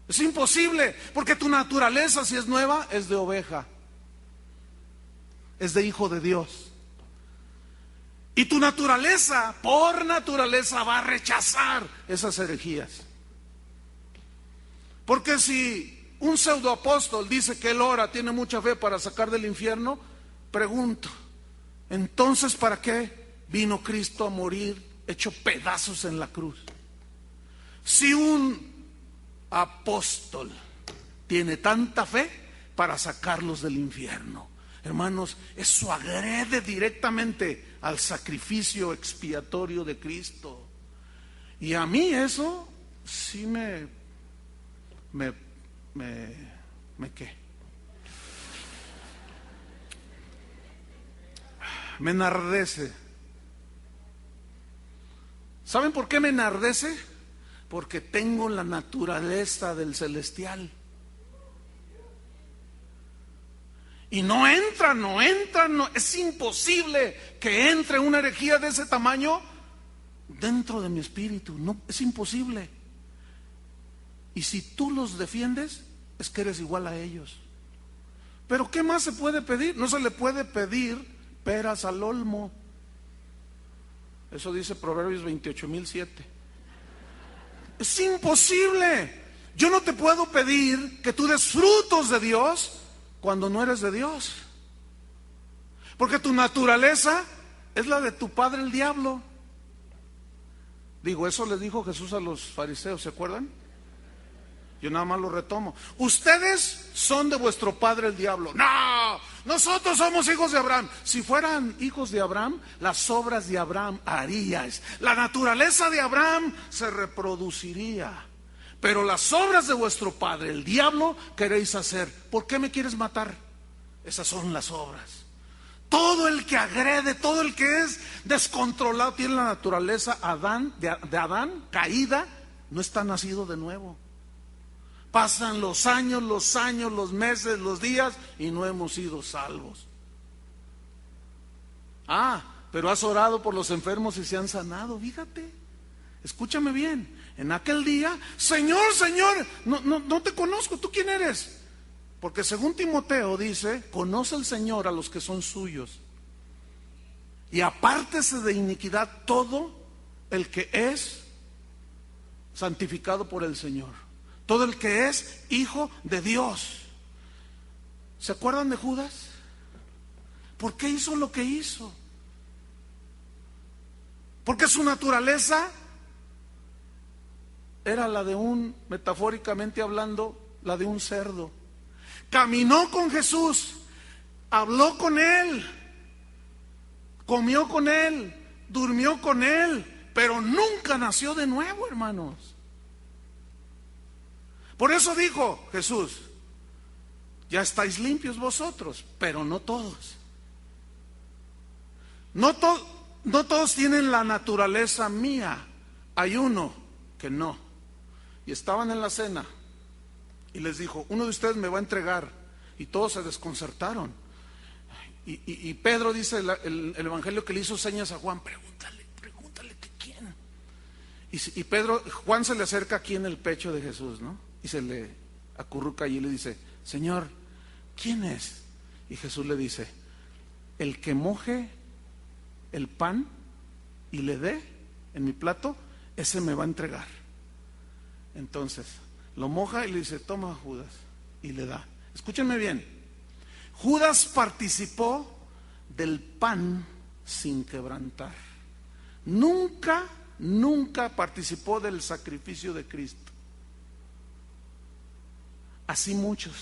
Es imposible, porque tu naturaleza, si es nueva, es de oveja, es de hijo de Dios. Y tu naturaleza, por naturaleza, va a rechazar esas herejías. Porque si un pseudoapóstol dice que él ora, tiene mucha fe para sacar del infierno, pregunto, entonces ¿para qué vino Cristo a morir hecho pedazos en la cruz? Si un apóstol tiene tanta fe para sacarlos del infierno, hermanos, eso agrede directamente al sacrificio expiatorio de Cristo. Y a mí eso sí me enardece. ¿Saben por qué me enardece? Porque tengo la naturaleza del celestial. Y no entra, es imposible que entre una herejía de ese tamaño dentro de mi espíritu. No, es imposible. Y si tú los defiendes, es que eres igual a ellos. Pero ¿qué más se puede pedir? No se le puede pedir peras al olmo. Eso dice Proverbios 28:7. Es imposible. Yo no te puedo pedir que tú des frutos de Dios cuando no eres de Dios. Porque tu naturaleza es la de tu padre el diablo. Digo, eso le dijo Jesús a los fariseos, ¿se acuerdan? Yo nada más lo retomo. Ustedes son de vuestro padre el diablo. No, nosotros somos hijos de Abraham. Si fueran hijos de Abraham, las obras de Abraham haríais. La naturaleza de Abraham se reproduciría. Pero las obras de vuestro padre el diablo queréis hacer. ¿Por qué me quieres matar? Esas son las obras. Todo el que agrede, todo el que es descontrolado, tiene la naturaleza de Adán caída, no está nacido de nuevo. Pasan los años, los meses, los días y no hemos sido salvos. Pero has orado por los enfermos y se han sanado. Fíjate, escúchame bien. En aquel día, Señor, Señor, no te conozco. ¿Tú quién eres? Porque según Timoteo dice, conoce el Señor a los que son suyos. Y apártese de iniquidad todo el que es santificado por el Señor. Todo el que es hijo de Dios. ¿Se acuerdan de Judas? ¿Por qué hizo lo que hizo? Porque su naturaleza era la de metafóricamente hablando, la de un cerdo. Caminó con Jesús, habló con Él, comió con Él, durmió con Él, pero nunca nació de nuevo, hermanos. Por eso dijo Jesús, ya estáis limpios vosotros, pero no todos. No todos tienen la naturaleza mía. Hay uno que no. Y estaban en la cena y les dijo, uno de ustedes me va a entregar. Y todos se desconcertaron. Y Pedro dice el evangelio que le hizo señas a Juan, pregúntale que quién. Y Juan se le acerca aquí en el pecho de Jesús, ¿no? Y se le acurruca y le dice, Señor, ¿quién es? Y Jesús le dice, el que moje el pan y le dé en mi plato, ese me va a entregar. Entonces lo moja y le dice, toma Judas, y le da. Escúchenme bien, Judas participó del pan sin quebrantar. Nunca participó del sacrificio de Cristo. Así muchos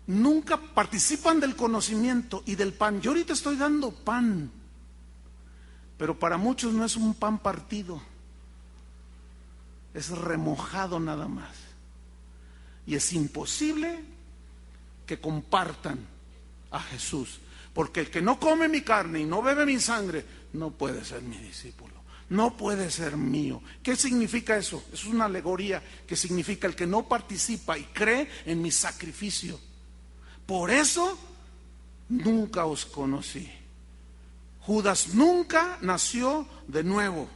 nunca participan del conocimiento y del pan. Yo ahorita estoy dando pan, pero para muchos no es un pan partido, es remojado nada más. Y es imposible que compartan a Jesús, porque el que no come mi carne y no bebe mi sangre no puede ser mi discípulo, no puede ser mío. ¿Qué significa eso? Es una alegoría que significa el que no participa y cree en mi sacrificio. Por eso nunca os conocí. Judas nunca nació de nuevo.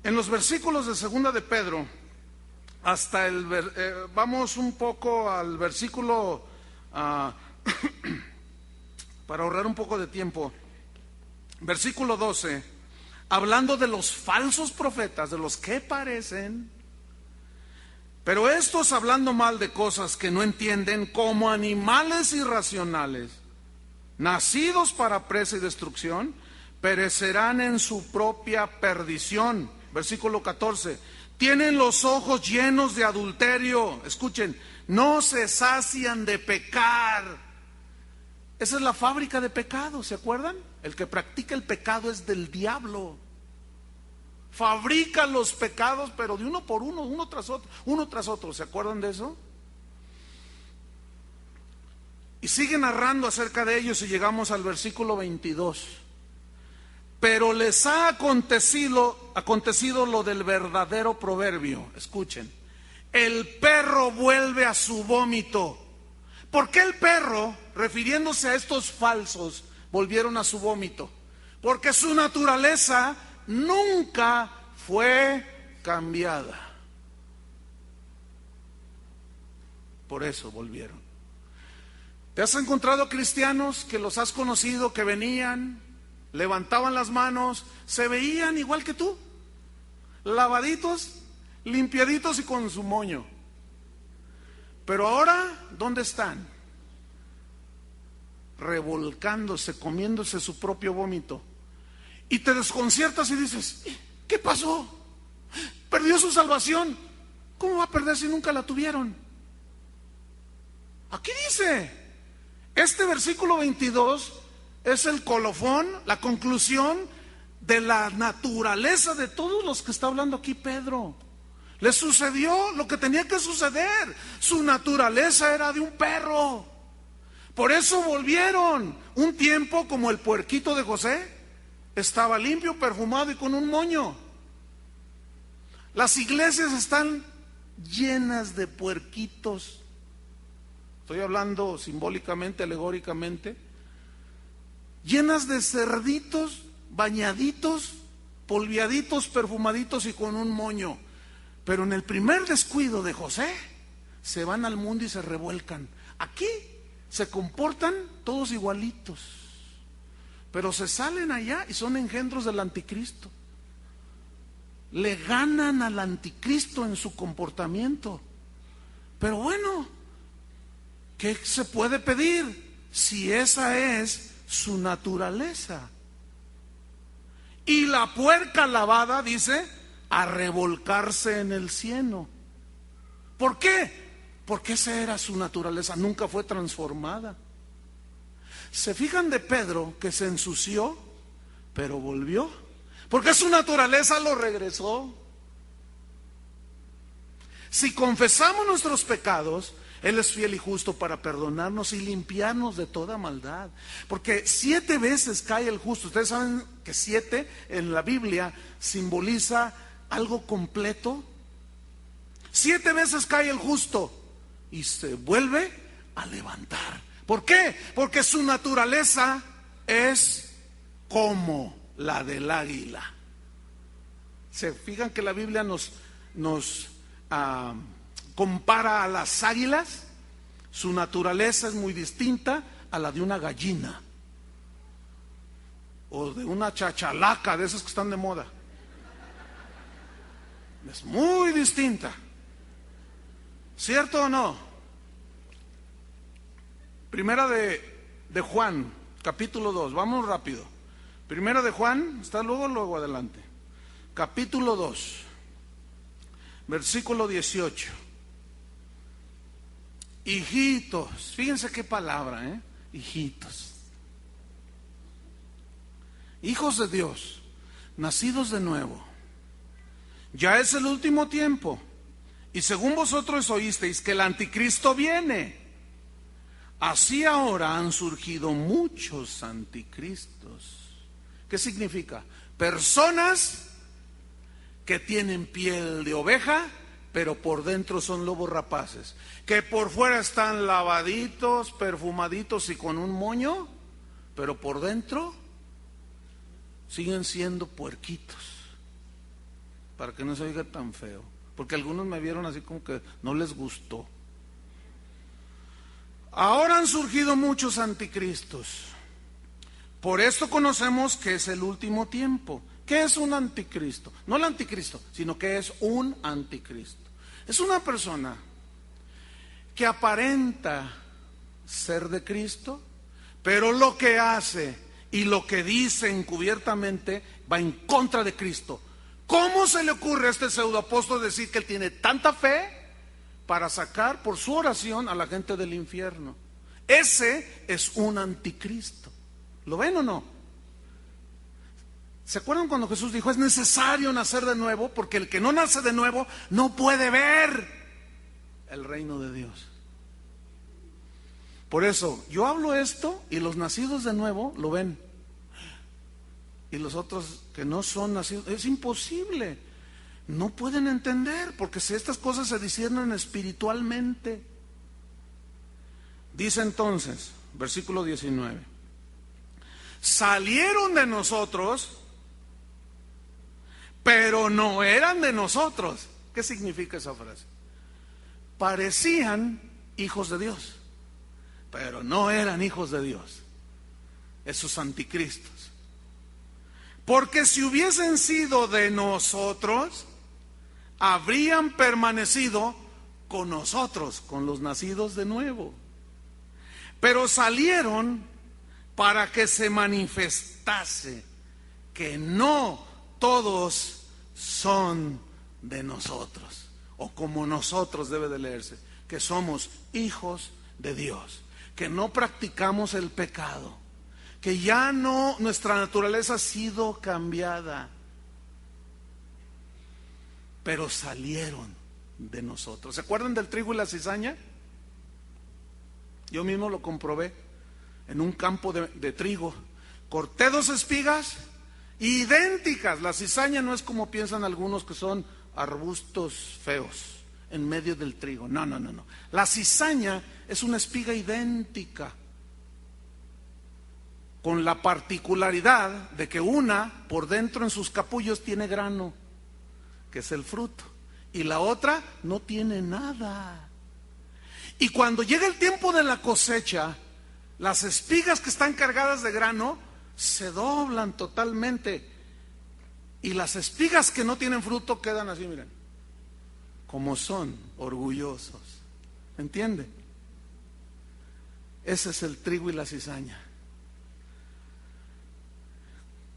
En los versículos de segunda de Pedro, hasta vamos un poco al versículo, para ahorrar un poco de tiempo, versículo 12, hablando de los falsos profetas, de los que parecen, pero estos hablando mal de cosas que no entienden, como animales irracionales, nacidos para presa y destrucción, perecerán en su propia perdición. Versículo 14, tienen los ojos llenos de adulterio. Escuchen, no se sacian de pecar. Esa es la fábrica de pecado, ¿se acuerdan? El que practica el pecado es del diablo. Fabrica los pecados, pero de uno por uno, uno tras otro. ¿Se acuerdan de eso? Y sigue narrando acerca de ellos y llegamos al versículo 22. Pero les ha acontecido lo del verdadero proverbio. Escuchen, el perro vuelve a su vómito. ¿Por qué el perro, refiriéndose a estos falsos, volvieron a su vómito? Porque su naturaleza nunca fue cambiada. Por eso volvieron. ¿Te has encontrado cristianos que los has conocido, que venían, levantaban las manos, se veían igual que tú, lavaditos, limpiaditos y con su moño? Pero ahora, ¿dónde están? Revolcándose, comiéndose su propio vómito. Y te desconciertas y dices, ¿qué pasó? Perdió su salvación. ¿Cómo va a perder si nunca la tuvieron? Aquí dice, este versículo 22 es el colofón, la conclusión de la naturaleza de todos los que está hablando aquí Pedro. Le sucedió lo que tenía que suceder. Su naturaleza era de un perro. Por eso volvieron. Un tiempo como el puerquito de José, estaba limpio, perfumado y con un moño. Las iglesias están llenas de puerquitos. Estoy hablando simbólicamente, alegóricamente. Llenas de cerditos, bañaditos, polviaditos, perfumaditos y con un moño. Pero en el primer descuido de José, se van al mundo y se revuelcan. Aquí se comportan todos igualitos, pero se salen allá y son engendros del anticristo. Le ganan al anticristo en su comportamiento. Pero bueno, ¿qué se puede pedir si esa es su naturaleza? Y la puerca lavada, dice, a revolcarse en el cieno. ¿Por qué? Porque esa era su naturaleza, nunca fue transformada. ¿Se fijan de Pedro que se ensució, pero volvió? Porque su naturaleza lo regresó. Si confesamos nuestros pecados, Él es fiel y justo para perdonarnos y limpiarnos de toda maldad. Porque 7 veces cae el justo. Ustedes saben que 7 en la Biblia simboliza algo completo. 7 veces cae el justo y se vuelve a levantar. ¿Por qué? Porque su naturaleza es como la del águila. ¿Se fijan que la Biblia nos compara a las águilas? Su naturaleza es muy distinta a la de una gallina o de una chachalaca, de esas que están de moda. Es muy distinta. ¿Cierto o no? Primera de Juan, capítulo 2, vamos rápido. Primera de Juan, está luego adelante. Capítulo 2, versículo 18. Hijitos, fíjense qué palabra, hijitos. Hijos de Dios, nacidos de nuevo. Ya es el último tiempo. Y según vosotros oísteis que el anticristo viene, así ahora han surgido muchos anticristos. ¿Qué significa? Personas que tienen piel de oveja, pero por dentro son lobos rapaces. Que por fuera están lavaditos, perfumaditos y con un moño, pero por dentro siguen siendo puerquitos. Para que no se oiga tan feo. Porque algunos me vieron así como que no les gustó. Ahora han surgido muchos anticristos. Por esto conocemos que es el último tiempo. ¿Qué es un anticristo? No el anticristo, sino que es un anticristo. Es una persona que aparenta ser de Cristo, pero lo que hace y lo que dice encubiertamente va en contra de Cristo. ¿Cómo se le ocurre a este pseudoapóstol decir que él tiene tanta fe para sacar por su oración a la gente del infierno? Ese es un anticristo. ¿Lo ven o no? ¿Se acuerdan cuando Jesús dijo, es necesario nacer de nuevo? Porque el que no nace de nuevo no puede ver el reino de Dios. Por eso, yo hablo esto y los nacidos de nuevo lo ven. Y los otros que no son nacidos, es imposible. No pueden entender, porque si estas cosas se disciernen espiritualmente. Dice entonces, versículo 19, salieron de nosotros, pero no eran de nosotros. ¿Qué significa esa frase? Parecían hijos de Dios, pero no eran hijos de Dios. Esos anticristos. Porque si hubiesen sido de nosotros, habrían permanecido con nosotros, con los nacidos de nuevo. Pero salieron para que se manifestase que no todos son de nosotros, o como nosotros debe de leerse, que somos hijos de Dios, que no practicamos el pecado, que ya no, nuestra naturaleza ha sido cambiada, pero salieron de nosotros. ¿Se acuerdan del trigo y la cizaña? Yo mismo lo comprobé. en un campo de trigo. Corté 2 espigas idénticas. La cizaña no es como piensan algunos, que son arbustos feos en medio del trigo. No. La cizaña es una espiga idéntica, con la particularidad de que una por dentro en sus capullos tiene grano, que es el fruto, y la otra no tiene nada. Y cuando llega el tiempo de la cosecha, las espigas que están cargadas de grano se doblan totalmente, y las espigas que no tienen fruto quedan así, miren, como son, orgullosos. ¿Entiende? Ese es el trigo y la cizaña.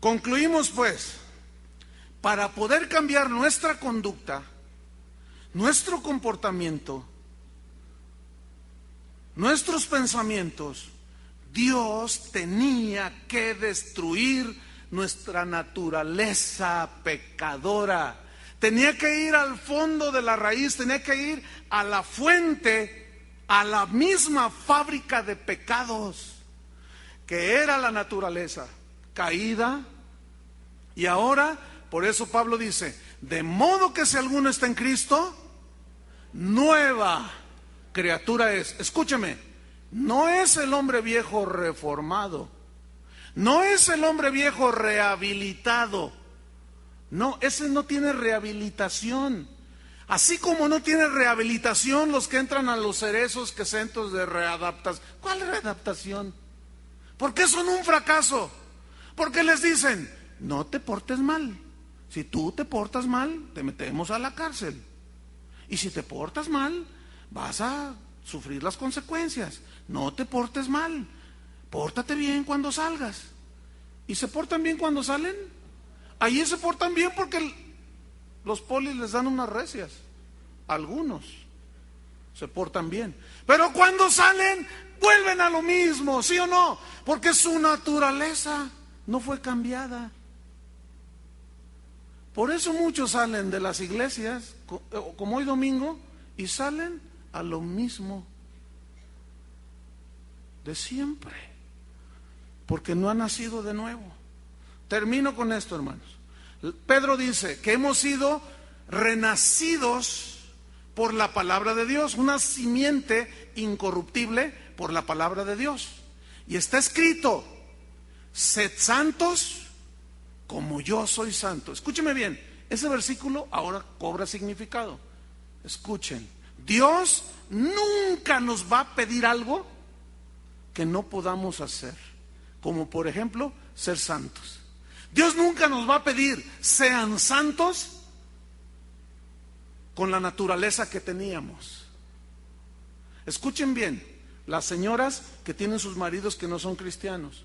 Concluimos pues, para poder cambiar nuestra conducta, nuestro comportamiento, nuestros pensamientos, Dios tenía que destruir nuestra naturaleza pecadora. Tenía que ir al fondo de la raíz, tenía que ir a la fuente, a la misma fábrica de pecados, que era la naturaleza caída. Y ahora, por eso Pablo dice, de modo que si alguno está en Cristo, nueva criatura es. Escúcheme, no es el hombre viejo reformado, no es el hombre viejo rehabilitado. No, ese no tiene rehabilitación. Así como no tiene rehabilitación los que entran a los cerezos, que centros de readaptación. ¿Cuál readaptación? ¿Por qué son un fracaso? Porque les dicen, no te portes mal. Si tú te portas mal, te metemos a la cárcel. Y si te portas mal, vas a sufrir las consecuencias. No te portes mal. Pórtate bien cuando salgas. ¿Y se portan bien cuando salen? Allí se portan bien porque los polis les dan unas recias. Algunos se portan bien. Pero cuando salen, vuelven a lo mismo, ¿sí o no? Porque su naturaleza no fue cambiada. Por eso muchos salen de las iglesias, como hoy domingo, y salen a lo mismo de siempre, porque no han nacido de nuevo. Termino con esto, hermanos. Pedro dice que hemos sido renacidos por la palabra de Dios, una simiente incorruptible por la palabra de Dios. Y está escrito, sed santos como yo soy santo. Escúcheme bien, ese versículo ahora cobra significado. Escuchen, Dios nunca nos va a pedir algo que no podamos hacer, como por ejemplo ser santos. Dios nunca nos va a pedir sean santos con la naturaleza que teníamos. Escuchen bien, las señoras que tienen sus maridos que no son cristianos,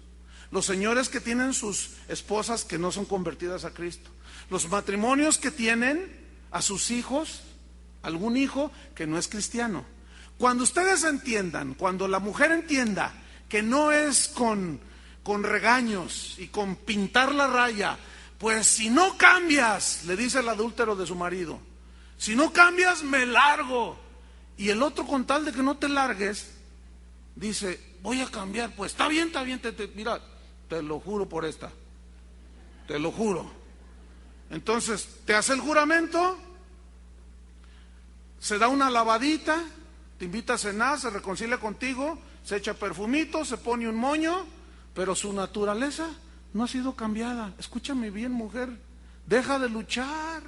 los señores que tienen sus esposas que no son convertidas a Cristo, los matrimonios que tienen a sus hijos, algún hijo que no es cristiano. Cuando ustedes entiendan, cuando la mujer entienda que no es con regaños y con pintar la raya, pues si no cambias, le dice el adúltero de su marido, si no cambias me largo, y el otro con tal de que no te largues dice, voy a cambiar, pues está bien, mira, te lo juro por esta, te lo juro. Entonces te hace el juramento, se da una lavadita, te invita a cenar, se reconcilia contigo, se echa perfumito, se pone un moño, pero su naturaleza no ha sido cambiada. Escúchame bien, mujer, deja de luchar.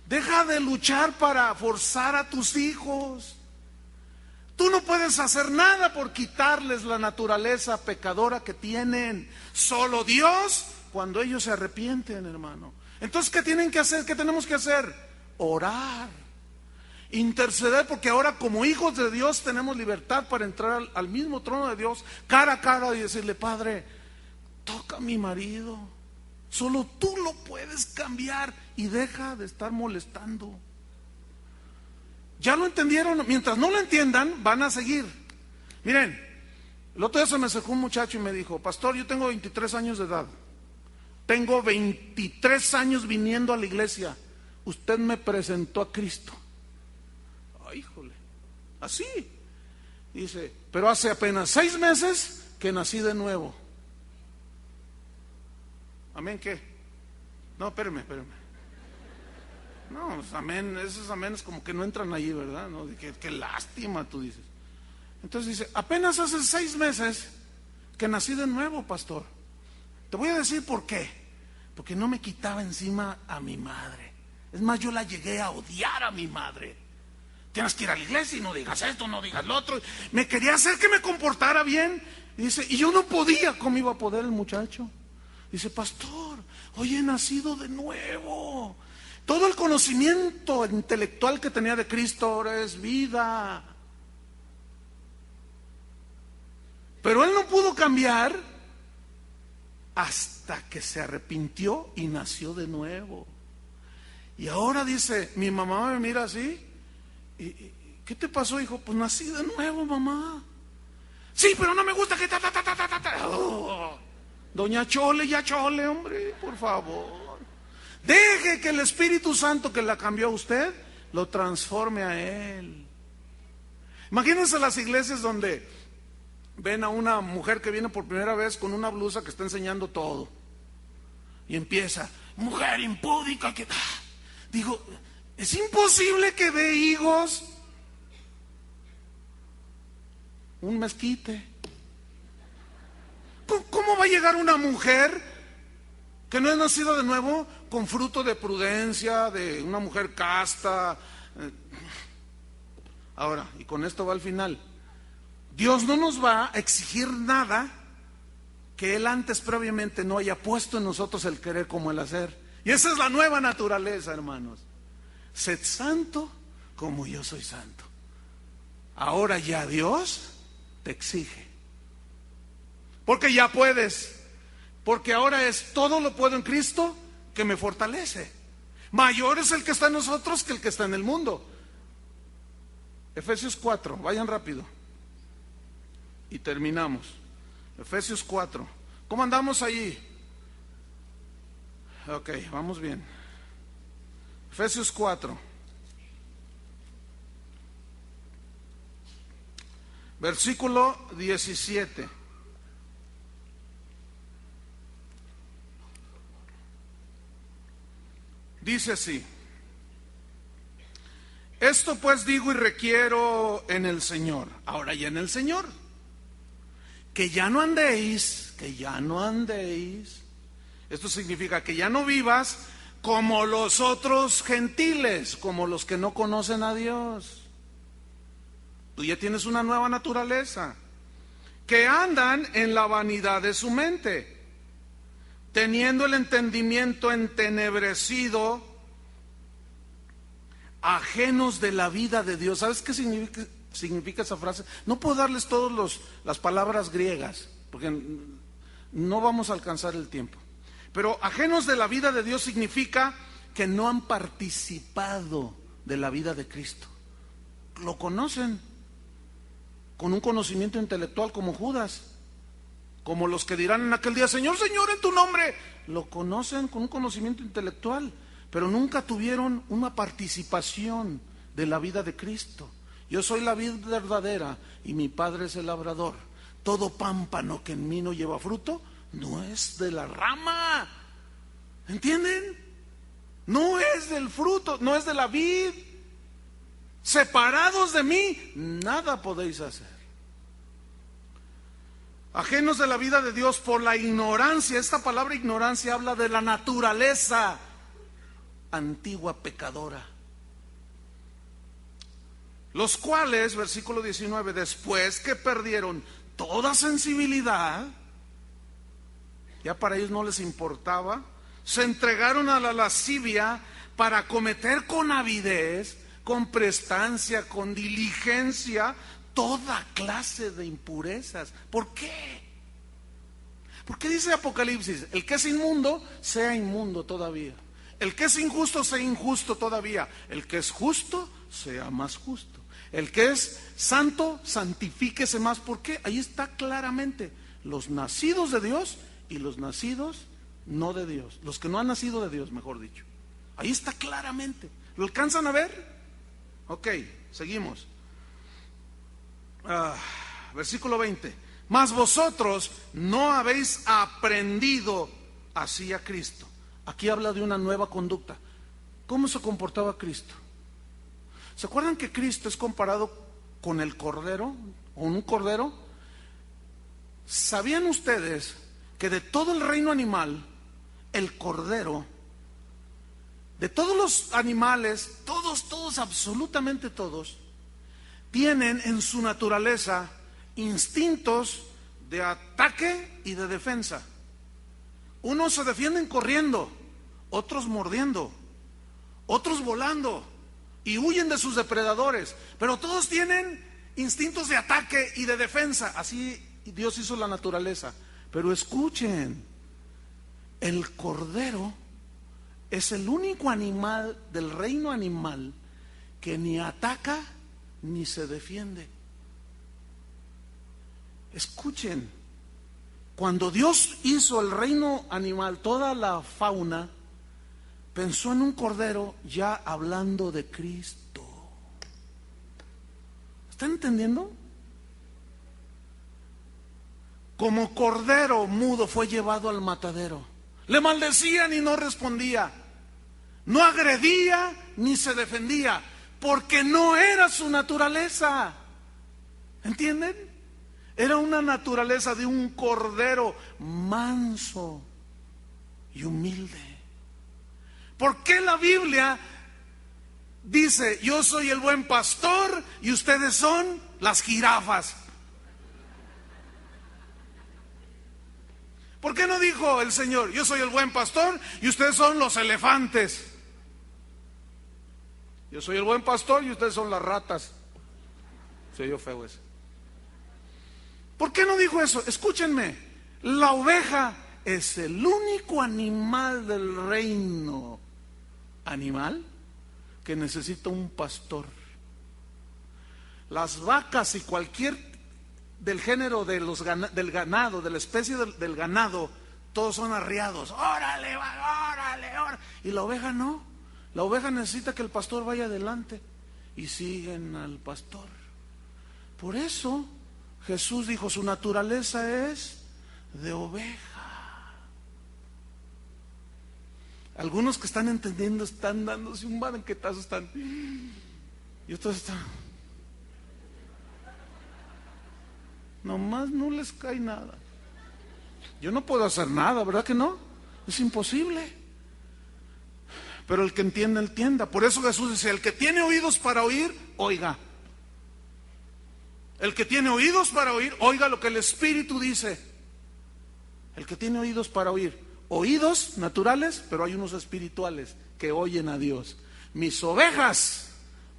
Deja de luchar para forzar a tus hijos. Tú no puedes hacer nada por quitarles la naturaleza pecadora que tienen. Solo Dios cuando ellos se arrepienten, hermano. Entonces, ¿qué tienen que hacer? ¿Qué tenemos que hacer? Orar. Interceder, porque ahora como hijos de Dios tenemos libertad para entrar al mismo trono de Dios cara a cara y decirle, Padre, toca a mi marido, solo tú lo puedes cambiar y deja de estar molestando. ¿Ya lo entendieron? Mientras no lo entiendan, van a seguir. Miren, el otro día se me acercó un muchacho y me dijo, pastor, yo tengo 23 años de edad, tengo 23 años viniendo a la iglesia, usted me presentó a Cristo. Ay, híjole, así. Dice, pero hace apenas 6 meses que nací de nuevo. ¿Amén qué? No, espérame. No, pues, amén, esos amenes como que no entran allí, ¿verdad? No, qué lástima, tú dices. Entonces dice, apenas hace 6 meses que nací de nuevo, pastor. Te voy a decir por qué. Porque no me quitaba encima a mi madre. Es más, yo la llegué a odiar a mi madre. Tienes que ir a la iglesia y no digas esto, no digas lo otro. Me quería hacer que me comportara bien. Y dice, y yo no podía. ¿Cómo iba a poder el muchacho? Dice, pastor, hoy he nacido de nuevo. Todo el conocimiento intelectual que tenía de Cristo ahora es vida. Pero él no pudo cambiar hasta que se arrepintió y nació de nuevo. Y ahora dice, mi mamá me mira así. ¿Y qué te pasó, hijo? Pues nací de nuevo, mamá. Sí, pero no me gusta que Oh. Doña Chole, ya Chole, hombre, por favor. Deje que el Espíritu Santo que la cambió a usted lo transforme a él. Imagínense las iglesias donde ven a una mujer que viene por primera vez con una blusa que está enseñando todo. Y empieza, mujer impúdica que... Digo, es imposible que dé higos un mezquite. ¿Cómo va a llegar una mujer que no es nacida de nuevo con fruto de prudencia, de una mujer casta? Ahora, y con esto va al final. Dios no nos va a exigir nada que Él antes previamente no haya puesto en nosotros el querer como el hacer. Y esa es la nueva naturaleza, hermanos. Sed santo como yo soy santo. Ahora ya Dios te exige. Porque ya puedes. Porque ahora es todo lo puedo en Cristo que me fortalece. Mayor es el que está en nosotros que el que está en el mundo. Efesios 4, vayan rápido. Y terminamos. Efesios 4. ¿Cómo andamos allí? Ok, vamos bien. Efesios 4. Versículo 17. Dice así: esto pues digo y requiero en el Señor, ahora ya en el Señor, que ya no andéis, esto significa que ya no vivas como los otros gentiles, como los que no conocen a Dios. Tú ya tienes una nueva naturaleza, que andan en la vanidad de su mente, teniendo el entendimiento entenebrecido, ajenos de la vida de Dios. ¿Sabes qué significa esa frase? No puedo darles todas las palabras griegas, porque no vamos a alcanzar el tiempo. Pero ajenos de la vida de Dios significa que no han participado de la vida de Cristo. Lo conocen con un conocimiento intelectual como Judas, como los que dirán en aquel día, Señor, Señor, en tu nombre. Lo conocen con un conocimiento intelectual, pero nunca tuvieron una participación de la vida de Cristo. Yo soy la vid verdadera y mi Padre es el labrador. Todo pámpano que en mí no lleva fruto no es de la rama. ¿Entienden? No es del fruto, no es de la vid. Separados de mí, nada podéis hacer. Ajenos de la vida de Dios por la ignorancia. Esta palabra ignorancia habla de la naturaleza antigua pecadora. Los cuales, versículo 19, después que perdieron toda sensibilidad, ya para ellos no les importaba, se entregaron a la lascivia para cometer con avidez, con prestancia, con diligencia, toda clase de impurezas. ¿Por qué? Porque dice Apocalipsis, el que es inmundo, sea inmundo todavía. El que es injusto, sea injusto todavía. El que es justo, sea más justo. El que es santo, santifíquese más. ¿Por qué? Ahí está claramente los nacidos de Dios y los nacidos no de Dios. Los que no han nacido de Dios, mejor dicho. Ahí está claramente. ¿Lo alcanzan a ver? Ok, seguimos. Versículo 20. Mas vosotros no habéis aprendido así a Cristo. Aquí habla de una nueva conducta. ¿Cómo se comportaba Cristo? ¿Se acuerdan que Cristo es comparado con el cordero, o un cordero? ¿Sabían ustedes que de todo el reino animal, el cordero, de todos los animales, todos, absolutamente todos, tienen en su naturaleza instintos de ataque y de defensa? Unos se defienden corriendo, otros mordiendo, otros volando y huyen de sus depredadores, pero todos tienen instintos de ataque y de defensa. Así Dios hizo la naturaleza. Pero escuchen, el cordero es el único animal del reino animal que ni ataca ni se defiende. Escuchen, cuando Dios hizo el reino animal, toda la fauna, pensó en un cordero ya hablando de Cristo. ¿Están entendiendo? Como cordero mudo fue llevado al matadero. Le maldecían y no respondía. No agredía ni se defendía, porque no era su naturaleza. ¿Entienden? Era una naturaleza de un cordero manso y humilde. ¿Por qué la Biblia dice, yo soy el buen pastor y ustedes son las jirafas? ¿Por qué no dijo el Señor, yo soy el buen pastor y ustedes son los elefantes? Yo soy el buen pastor y ustedes son las ratas. Se oyó feo ese. ¿Por qué no dijo eso? Escúchenme, la oveja es el único animal del reino animal que necesita un pastor. Las vacas y cualquier del género de del ganado, de la especie del ganado, todos son arriados. Órale, órale, órale. Y la oveja no. La oveja necesita que el pastor vaya adelante y siguen al pastor. Por eso Jesús dijo, su naturaleza es de oveja. Algunos que están entendiendo están dándose un banquetazo, están, y otros están, nomás no les cae nada. Yo no puedo hacer nada, ¿verdad que no? Es imposible. Pero el que entiende, entienda. Por eso Jesús dice, el que tiene oídos para oír, oiga. El que tiene oídos para oír, oiga lo que el Espíritu dice. El que tiene oídos para oír. Oídos naturales, pero hay unos espirituales que oyen a Dios. Mis ovejas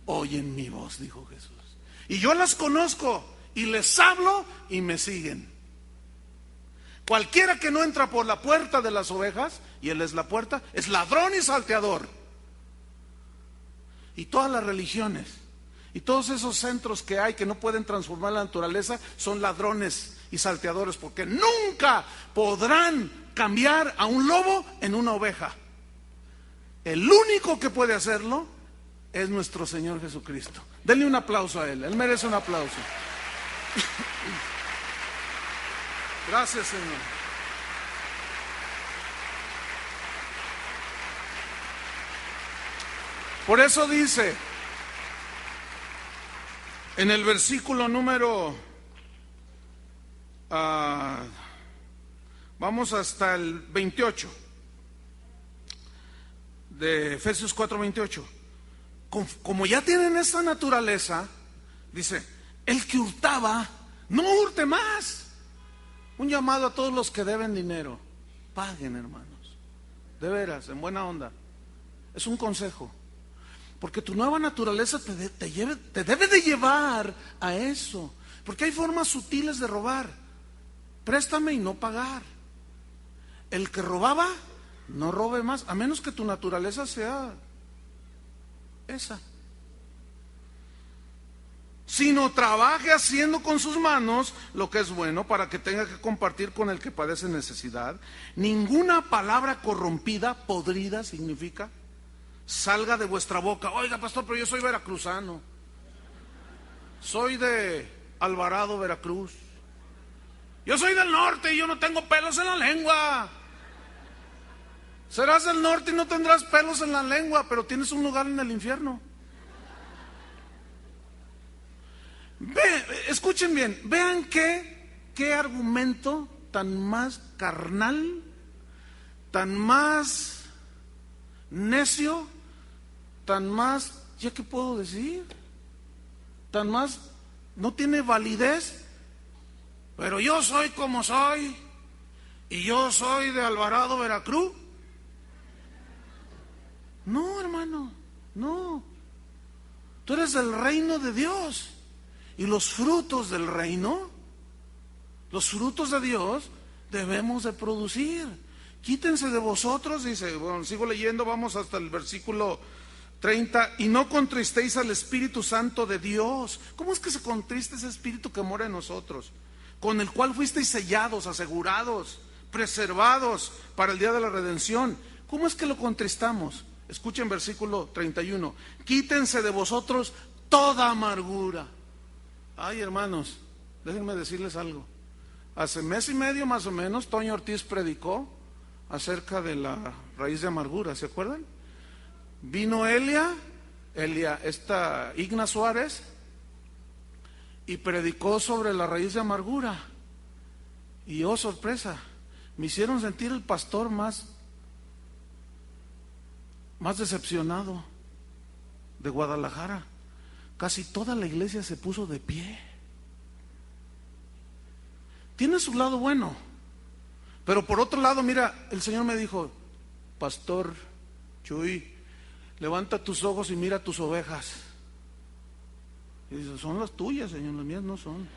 oyen mi voz, dijo Jesús. Y yo las conozco y les hablo y me siguen. Cualquiera que no entra por la puerta de las ovejas, y Él es la puerta, es ladrón y salteador. Y todas las religiones y todos esos centros que hay que no pueden transformar la naturaleza son ladrones y salteadores, porque nunca podrán cambiar a un lobo en una oveja. El único que puede hacerlo es nuestro Señor Jesucristo. Denle un aplauso a Él, Él merece un aplauso. Gracias, Señor. Por eso dice en el versículo número, vamos hasta el 28 de Efesios 4:28. Como ya tienen esta naturaleza, dice, el que hurtaba, no hurte más. Un llamado a todos los que deben dinero, paguen, hermanos, de veras, en buena onda. Es un consejo, porque tu nueva naturaleza te debe de llevar a eso, porque hay formas sutiles de robar. Préstame y no pagar. El que robaba, no robe más, a menos que tu naturaleza sea esa. Sino trabaje haciendo con sus manos lo que es bueno, para que tenga que compartir con el que padece necesidad. Ninguna palabra corrompida, podrida significa, salga de vuestra boca. Oiga, pastor, pero yo soy veracruzano, soy de Alvarado, Veracruz. Yo soy del norte y yo no tengo pelos en la lengua. Serás del norte y no tendrás pelos en la lengua, pero tienes un lugar en el infierno. Escuchen bien, vean qué argumento tan más carnal, tan más necio, tan más, ¿ya qué puedo decir? Tan más, no tiene validez. Pero yo soy como soy, y yo soy de Alvarado, Veracruz. No, hermano, no. Tú eres del reino de Dios. Y los frutos del reino, los frutos de Dios, debemos de producir. Quítense de vosotros, dice, bueno, sigo leyendo, vamos hasta el versículo 30, y no contristéis al Espíritu Santo de Dios. ¿Cómo es que se contrista ese Espíritu que mora en nosotros? Con el cual fuisteis sellados, asegurados, preservados para el día de la redención. ¿Cómo es que lo contristamos? Escuchen versículo 31. Quítense de vosotros toda amargura. Ay, hermanos, déjenme decirles algo. Hace mes y medio más o menos, Toño Ortiz predicó acerca de la raíz de amargura, ¿se acuerdan? Vino Igna Suárez, y predicó sobre la raíz de amargura. Y oh, sorpresa, me hicieron sentir el pastor más decepcionado de Guadalajara. Casi toda la iglesia se puso de pie. Tiene su lado bueno, pero por otro lado, mira, el Señor me dijo: Pastor Chuy, levanta tus ojos y mira tus ovejas. Y dice: son las tuyas, Señor, las mías no son.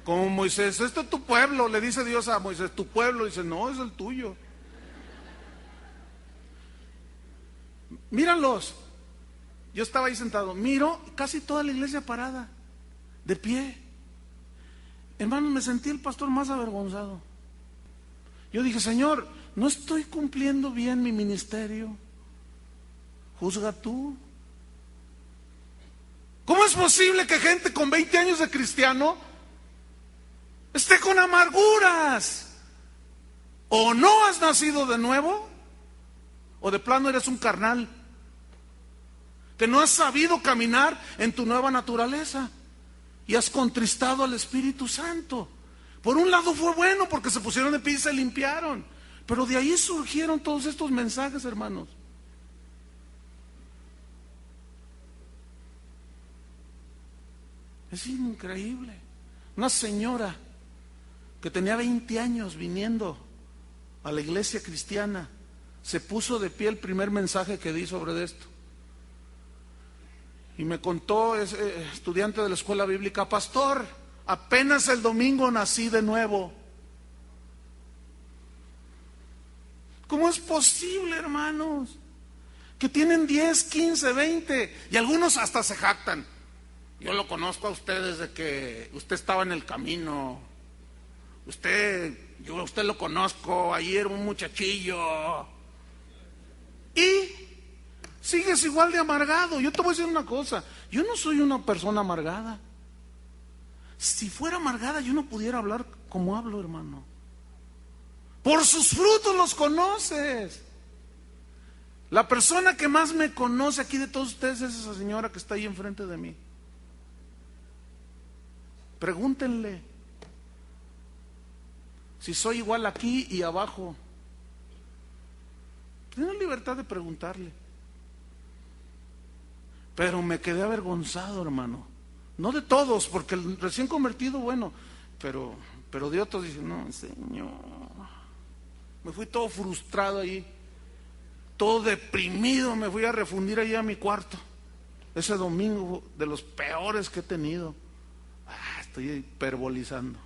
Como Moisés: este es tu pueblo, le dice Dios a Moisés, tu pueblo. Dice: no, es el tuyo. Míralos. Yo estaba ahí sentado, miro casi toda la iglesia parada, de pie. Hermano, me sentí el pastor más avergonzado. Yo dije: Señor, no estoy cumpliendo bien mi ministerio. Juzga tú. ¿Cómo es posible que gente con 20 años de cristiano esté con amarguras? O no has nacido de nuevo, o de plano eres un carnal, que no has sabido caminar en tu nueva naturaleza y has contristado al Espíritu Santo. Por un lado fue bueno porque se pusieron de pie y se limpiaron, pero de ahí surgieron todos estos mensajes, hermanos. Es increíble. Una señora que tenía 20 años viniendo a la iglesia cristiana se puso de pie el primer mensaje que di sobre esto. Y me contó, es estudiante de la escuela bíblica: pastor, apenas el domingo nací de nuevo. ¿Cómo es posible, hermanos? Que tienen 10, 15, 20 y algunos hasta se jactan. Yo lo conozco a usted desde que usted estaba en el camino. Yo a usted lo conozco, ayer un muchachillo. Y sigues igual de amargado. Yo te voy a decir una cosa: yo no soy una persona amargada. Si fuera amargada, yo no pudiera hablar como hablo, hermano. Por sus frutos los conoces. La persona que más me conoce aquí de todos ustedes es esa señora que está ahí enfrente de mí. Pregúntenle si soy igual aquí y abajo. Tienen libertad de preguntarle. Pero me quedé avergonzado, hermano. No de todos, porque el recién convertido, bueno, pero de otros dicen: no, Señor. Me fui todo frustrado ahí, todo deprimido, me fui a refundir allá a mi cuarto. Ese domingo, de los peores que he tenido. Estoy hiperbolizando.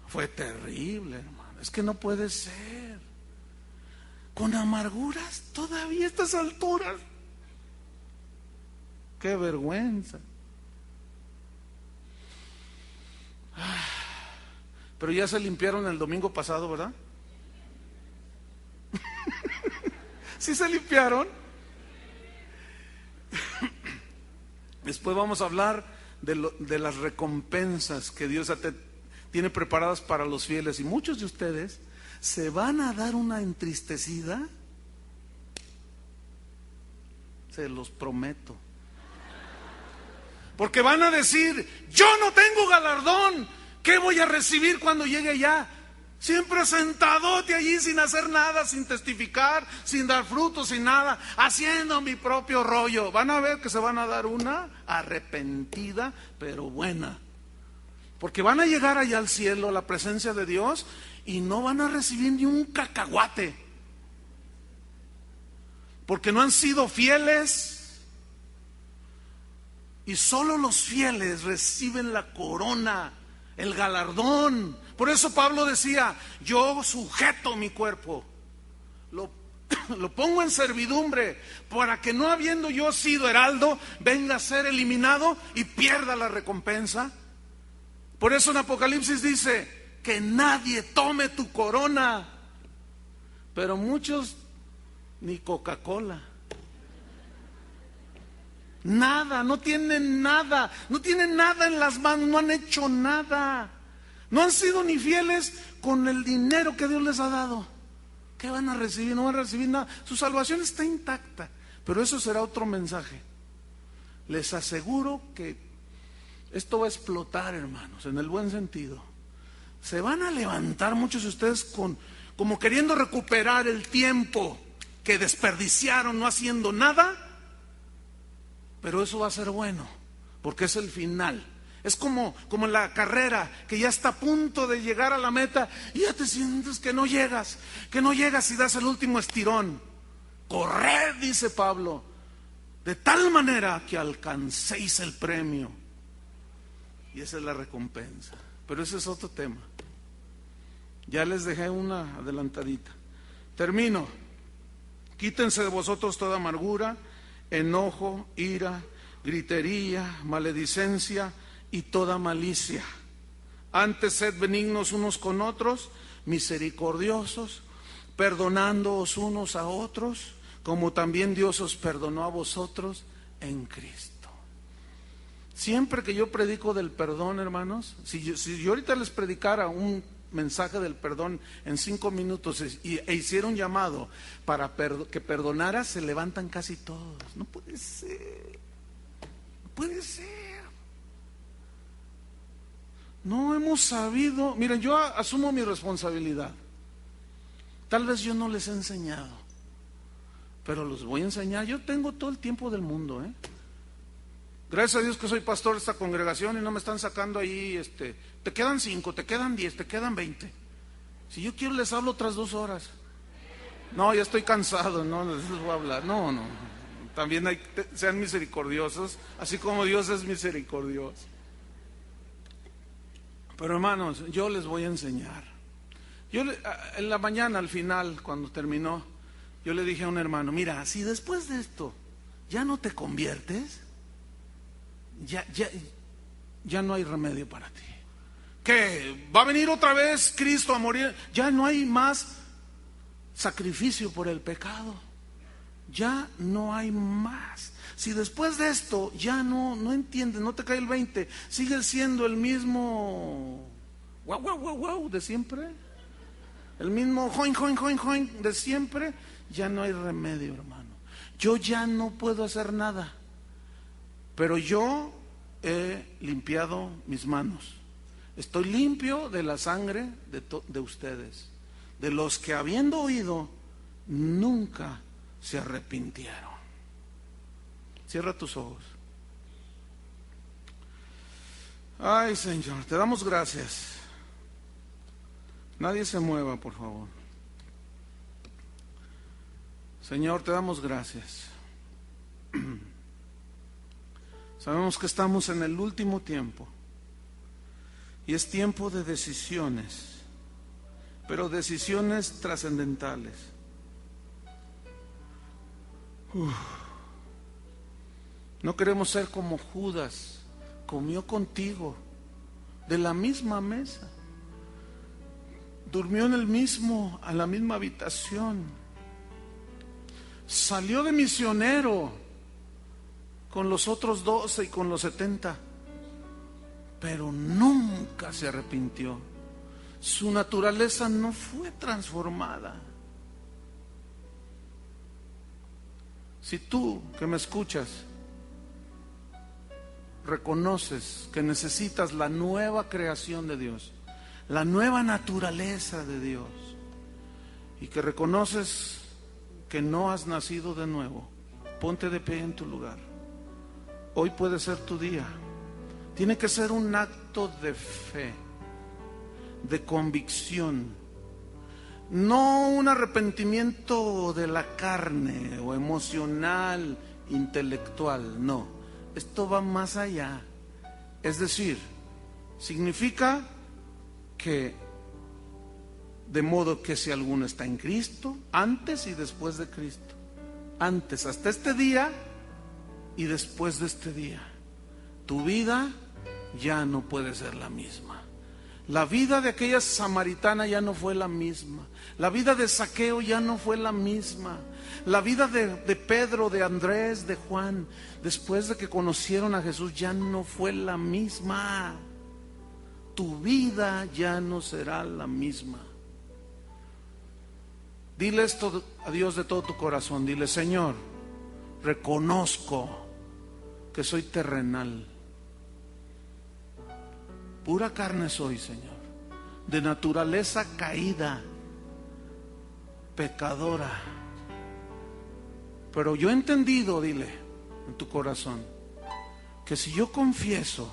Fue terrible, hermano. Es que no puede ser. Con amarguras todavía a estas alturas. Qué vergüenza. Pero ya se limpiaron el domingo pasado, ¿verdad? ¿Sí se limpiaron? Después vamos a hablar de las recompensas que Dios tiene preparadas para los fieles. Y muchos de ustedes se van a dar una entristecida, se los prometo. Porque van a decir: yo no tengo galardón, ¿qué voy a recibir cuando llegue allá? Siempre sentadote allí sin hacer nada, sin testificar, sin dar frutos, sin nada, haciendo mi propio rollo. Van a ver que se van a dar una arrepentida, pero buena. Porque van a llegar allá al cielo, a la presencia de Dios, y no van a recibir ni un cacahuate. Porque no han sido fieles. Y solo los fieles reciben la corona, el galardón. Por eso Pablo decía: yo sujeto mi cuerpo, lo pongo en servidumbre, para que no habiendo yo sido heraldo, venga a ser eliminado y pierda la recompensa. Por eso en Apocalipsis dice: que nadie tome tu corona. Pero muchos ni Coca-Cola. Nada, no tienen nada en las manos, no han hecho nada. No han sido ni fieles con el dinero que Dios les ha dado. ¿Qué van a recibir? No van a recibir nada. Su salvación está intacta. Pero eso será otro mensaje. Les aseguro que esto va a explotar, hermanos, en el buen sentido. Se van a levantar muchos de ustedes como queriendo recuperar el tiempo que desperdiciaron no haciendo nada. Pero eso va a ser bueno, porque es el final. Es como en la carrera, que ya está a punto de llegar a la meta y ya te sientes que no llegas y das el último estirón. Corred, dice Pablo, de tal manera que alcancéis el premio. Y esa es la recompensa. Pero ese es otro tema. Ya les dejé una adelantadita. Termino. Quítense de vosotros toda amargura, enojo, ira, gritería, maledicencia y toda malicia. Antes sed benignos unos con otros, misericordiosos, perdonándoos unos a otros, como también Dios os perdonó a vosotros en Cristo. Siempre que yo predico del perdón, hermanos, si yo ahorita les predicara un mensaje del perdón en 5 minutos e hiciera un llamado para que perdonara, se levantan casi todos. No puede ser, no puede ser. No hemos sabido. Miren, yo asumo mi responsabilidad. Tal vez yo no les he enseñado, pero los voy a enseñar. Yo tengo todo el tiempo del mundo, Gracias a Dios que soy pastor de esta congregación y no me están sacando ahí, te quedan 5, te quedan 10, te quedan 20. Si yo quiero les hablo otras 2 horas. No, ya estoy cansado, no les voy a hablar. No. También sean misericordiosos, así como Dios es misericordioso. Pero hermanos, yo les voy a enseñar. En la mañana, al final, cuando terminó, yo le dije a un hermano: mira, si después de esto ya no te conviertes, ya no hay remedio para ti. ¿Qué? ¿Va a venir otra vez Cristo a morir? Ya no hay más sacrificio por el pecado. Ya no hay más. Si después de esto ya no entiendes, no te cae el 20, sigues siendo el mismo guau de siempre, el mismo join de siempre, ya no hay remedio, hermano. Yo ya no puedo hacer nada. Pero yo he limpiado mis manos. Estoy limpio de la sangre de ustedes, de los que habiendo oído nunca se arrepintieron. Cierra tus ojos. Ay, Señor, te damos gracias. Nadie se mueva, por favor. Señor, te damos gracias. Sabemos que estamos en el último tiempo y es tiempo de decisiones, pero decisiones trascendentales. No queremos ser como Judas, comió contigo de la misma mesa, durmió a la misma habitación, salió de misionero con los otros 12 y con los 70, pero nunca se arrepintió. Su naturaleza no fue transformada. Si tú que me escuchas reconoces que necesitas la nueva creación de Dios, la nueva naturaleza de Dios, y que reconoces que no has nacido de nuevo, ponte de pie en tu lugar. Hoy puede ser tu día. Tiene que ser un acto de fe, de convicción, no un arrepentimiento de la carne o emocional, intelectual, no. Esto va más allá. Es decir, significa que, de modo que si alguno está en Cristo, antes y después de Cristo, antes, hasta este día y después de este día, tu vida ya no puede ser la misma. La vida de aquella samaritana ya no fue la misma. La vida de Zaqueo ya no fue la misma. La vida de Pedro, de Andrés, de Juan, después de que conocieron a Jesús, ya no fue la misma. Tu vida ya no será la misma. Dile esto a Dios de todo tu corazón. Dile: Señor, reconozco que soy terrenal. Pura carne soy, Señor, de naturaleza caída, pecadora. Pero yo he entendido, dile en tu corazón, que si yo confieso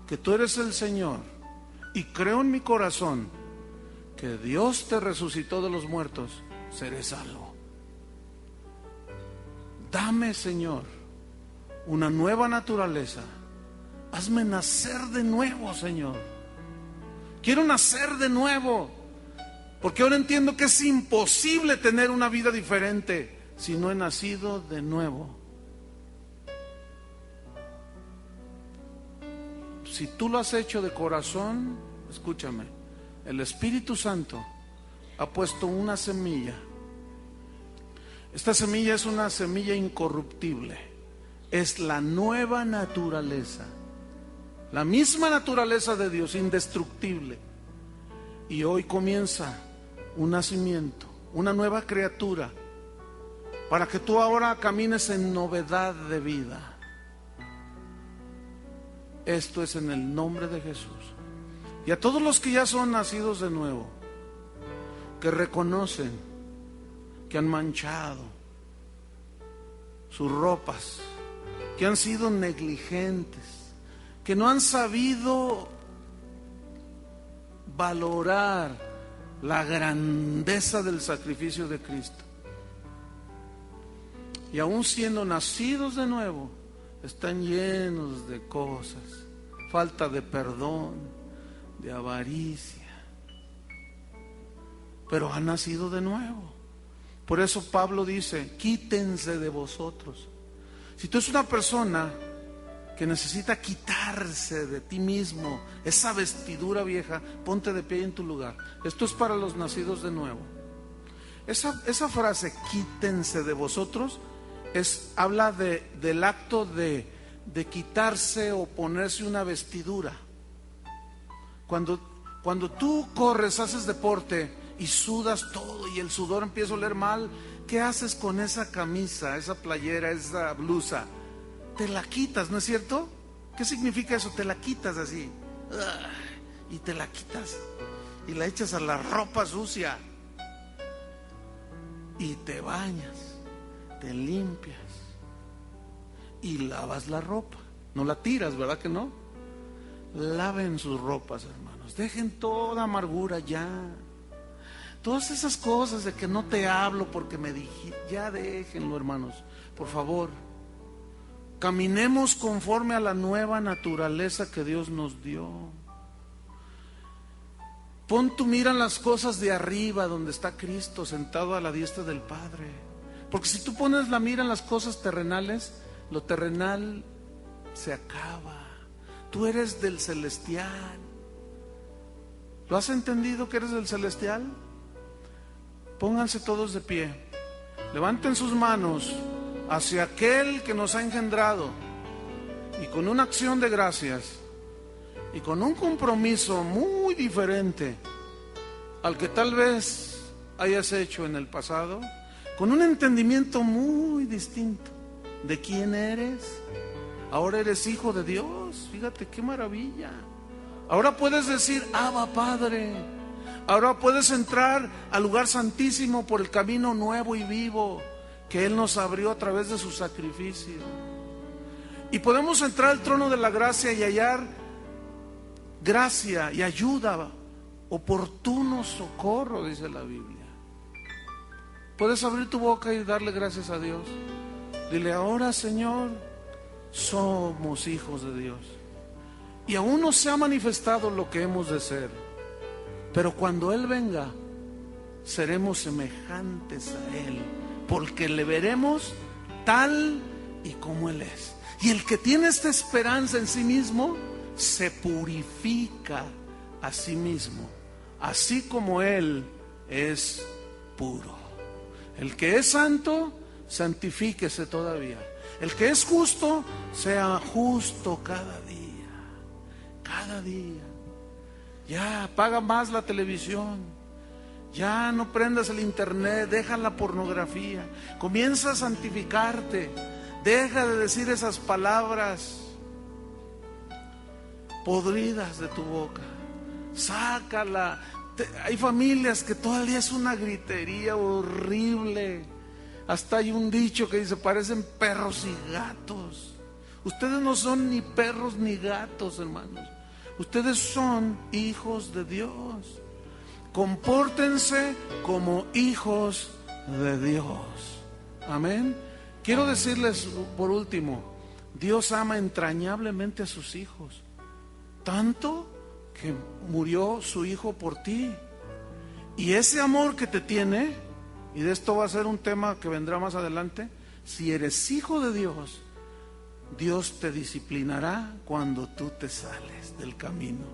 que tú eres el Señor y creo en mi corazón que Dios te resucitó de los muertos, seré salvo. Dame, Señor, una nueva naturaleza. Hazme nacer de nuevo, Señor. Quiero nacer de nuevo, porque ahora entiendo que es imposible tener una vida diferente si no he nacido de nuevo. Si tú lo has hecho de corazón, escúchame, el Espíritu Santo ha puesto una semilla. Esta semilla es una semilla incorruptible. Es la nueva naturaleza. La misma naturaleza de Dios, indestructible. Y hoy comienza un nacimiento, una nueva criatura, para que tú ahora camines en novedad de vida. Esto es en el nombre de Jesús. Y a todos los que ya son nacidos de nuevo, que reconocen que han manchado sus ropas, que han sido negligentes, que no han sabido valorar la grandeza del sacrificio de Cristo. Y aún siendo nacidos de nuevo, están llenos de cosas, falta de perdón, de avaricia. Pero han nacido de nuevo. Por eso Pablo dice: quítense de vosotros. Si tú eres una persona que necesita quitarse de ti mismo esa vestidura vieja, ponte de pie en tu lugar. Esto es para los nacidos de nuevo. Esa frase, quítense de vosotros, habla del acto de quitarse o ponerse una vestidura. Cuando tú corres, haces deporte y sudas todo y el sudor empieza a oler mal, ¿qué haces con esa camisa, esa playera, esa blusa? Te la quitas, ¿no es cierto? ¿Qué significa eso? Te la quitas así. Y te la quitas. Y la echas a la ropa sucia. Y te bañas. Te limpias. Y lavas la ropa. No la tiras, ¿verdad que no? Laven sus ropas, hermanos. Dejen toda amargura ya. Todas esas cosas de que no te hablo porque me dijiste, ya déjenlo, hermanos. Por favor. Caminemos conforme a la nueva naturaleza que Dios nos dio. Pon tu mira en las cosas de arriba, donde está Cristo sentado a la diestra del Padre. Porque si tú pones la mira en las cosas terrenales, lo terrenal se acaba. Tú eres del celestial. ¿Lo has entendido que eres del celestial? Pónganse todos de pie. Levanten sus manos hacia aquel que nos ha engendrado y con una acción de gracias y con un compromiso muy diferente al que tal vez hayas hecho en el pasado, con un entendimiento muy distinto de quién eres. Ahora eres hijo de Dios, fíjate qué maravilla. Ahora puedes decir, Abba Padre. Ahora puedes entrar al lugar santísimo por el camino nuevo y vivo que Él nos abrió a través de su sacrificio. Y podemos entrar al trono de la gracia y hallar gracia y ayuda, oportuno socorro, dice la Biblia. Puedes abrir tu boca y darle gracias a Dios. Dile, ahora Señor, somos hijos de Dios. Y aún no se ha manifestado lo que hemos de ser. Pero cuando Él venga, seremos semejantes a Él, porque le veremos tal y como Él es. Y el que tiene esta esperanza en sí mismo, se purifica a sí mismo, así como Él es puro. El que es santo, santifíquese todavía. El que es justo, sea justo cada día. Cada día. Ya apaga más la televisión. Ya no prendas el internet, deja la pornografía. Comienza a santificarte. Deja de decir esas palabras podridas de tu boca. Sácala. Hay familias que todavía es una gritería horrible. Hasta hay un dicho que dice, parecen perros y gatos. Ustedes no son ni perros ni gatos, hermanos. Ustedes son hijos de Dios. Compórtense como hijos de Dios. Amén. Quiero decirles por último, Dios ama entrañablemente a sus hijos, tanto que murió su hijo por ti. Y ese amor que te tiene, y de esto va a ser un tema que vendrá más adelante, si eres hijo de Dios, Dios te disciplinará cuando tú te sales del camino.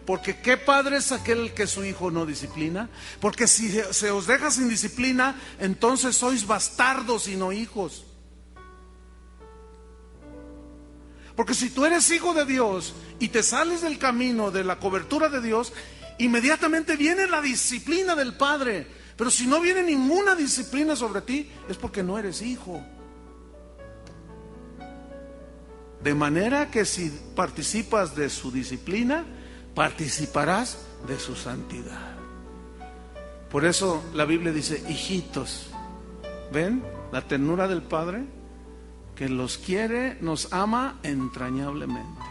Porque qué padre es aquel que su hijo no disciplina. Porque si se os deja sin disciplina, entonces sois bastardos y no hijos. Porque si tú eres hijo de Dios y te sales del camino de la cobertura de Dios, inmediatamente viene la disciplina del Padre. Pero si no viene ninguna disciplina sobre ti, es porque no eres hijo. De manera que si participas de su disciplina, participarás de su santidad. Por eso la Biblia dice, hijitos, ¿ven? La ternura del Padre, que los quiere, nos ama entrañablemente.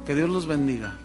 Que Dios los bendiga.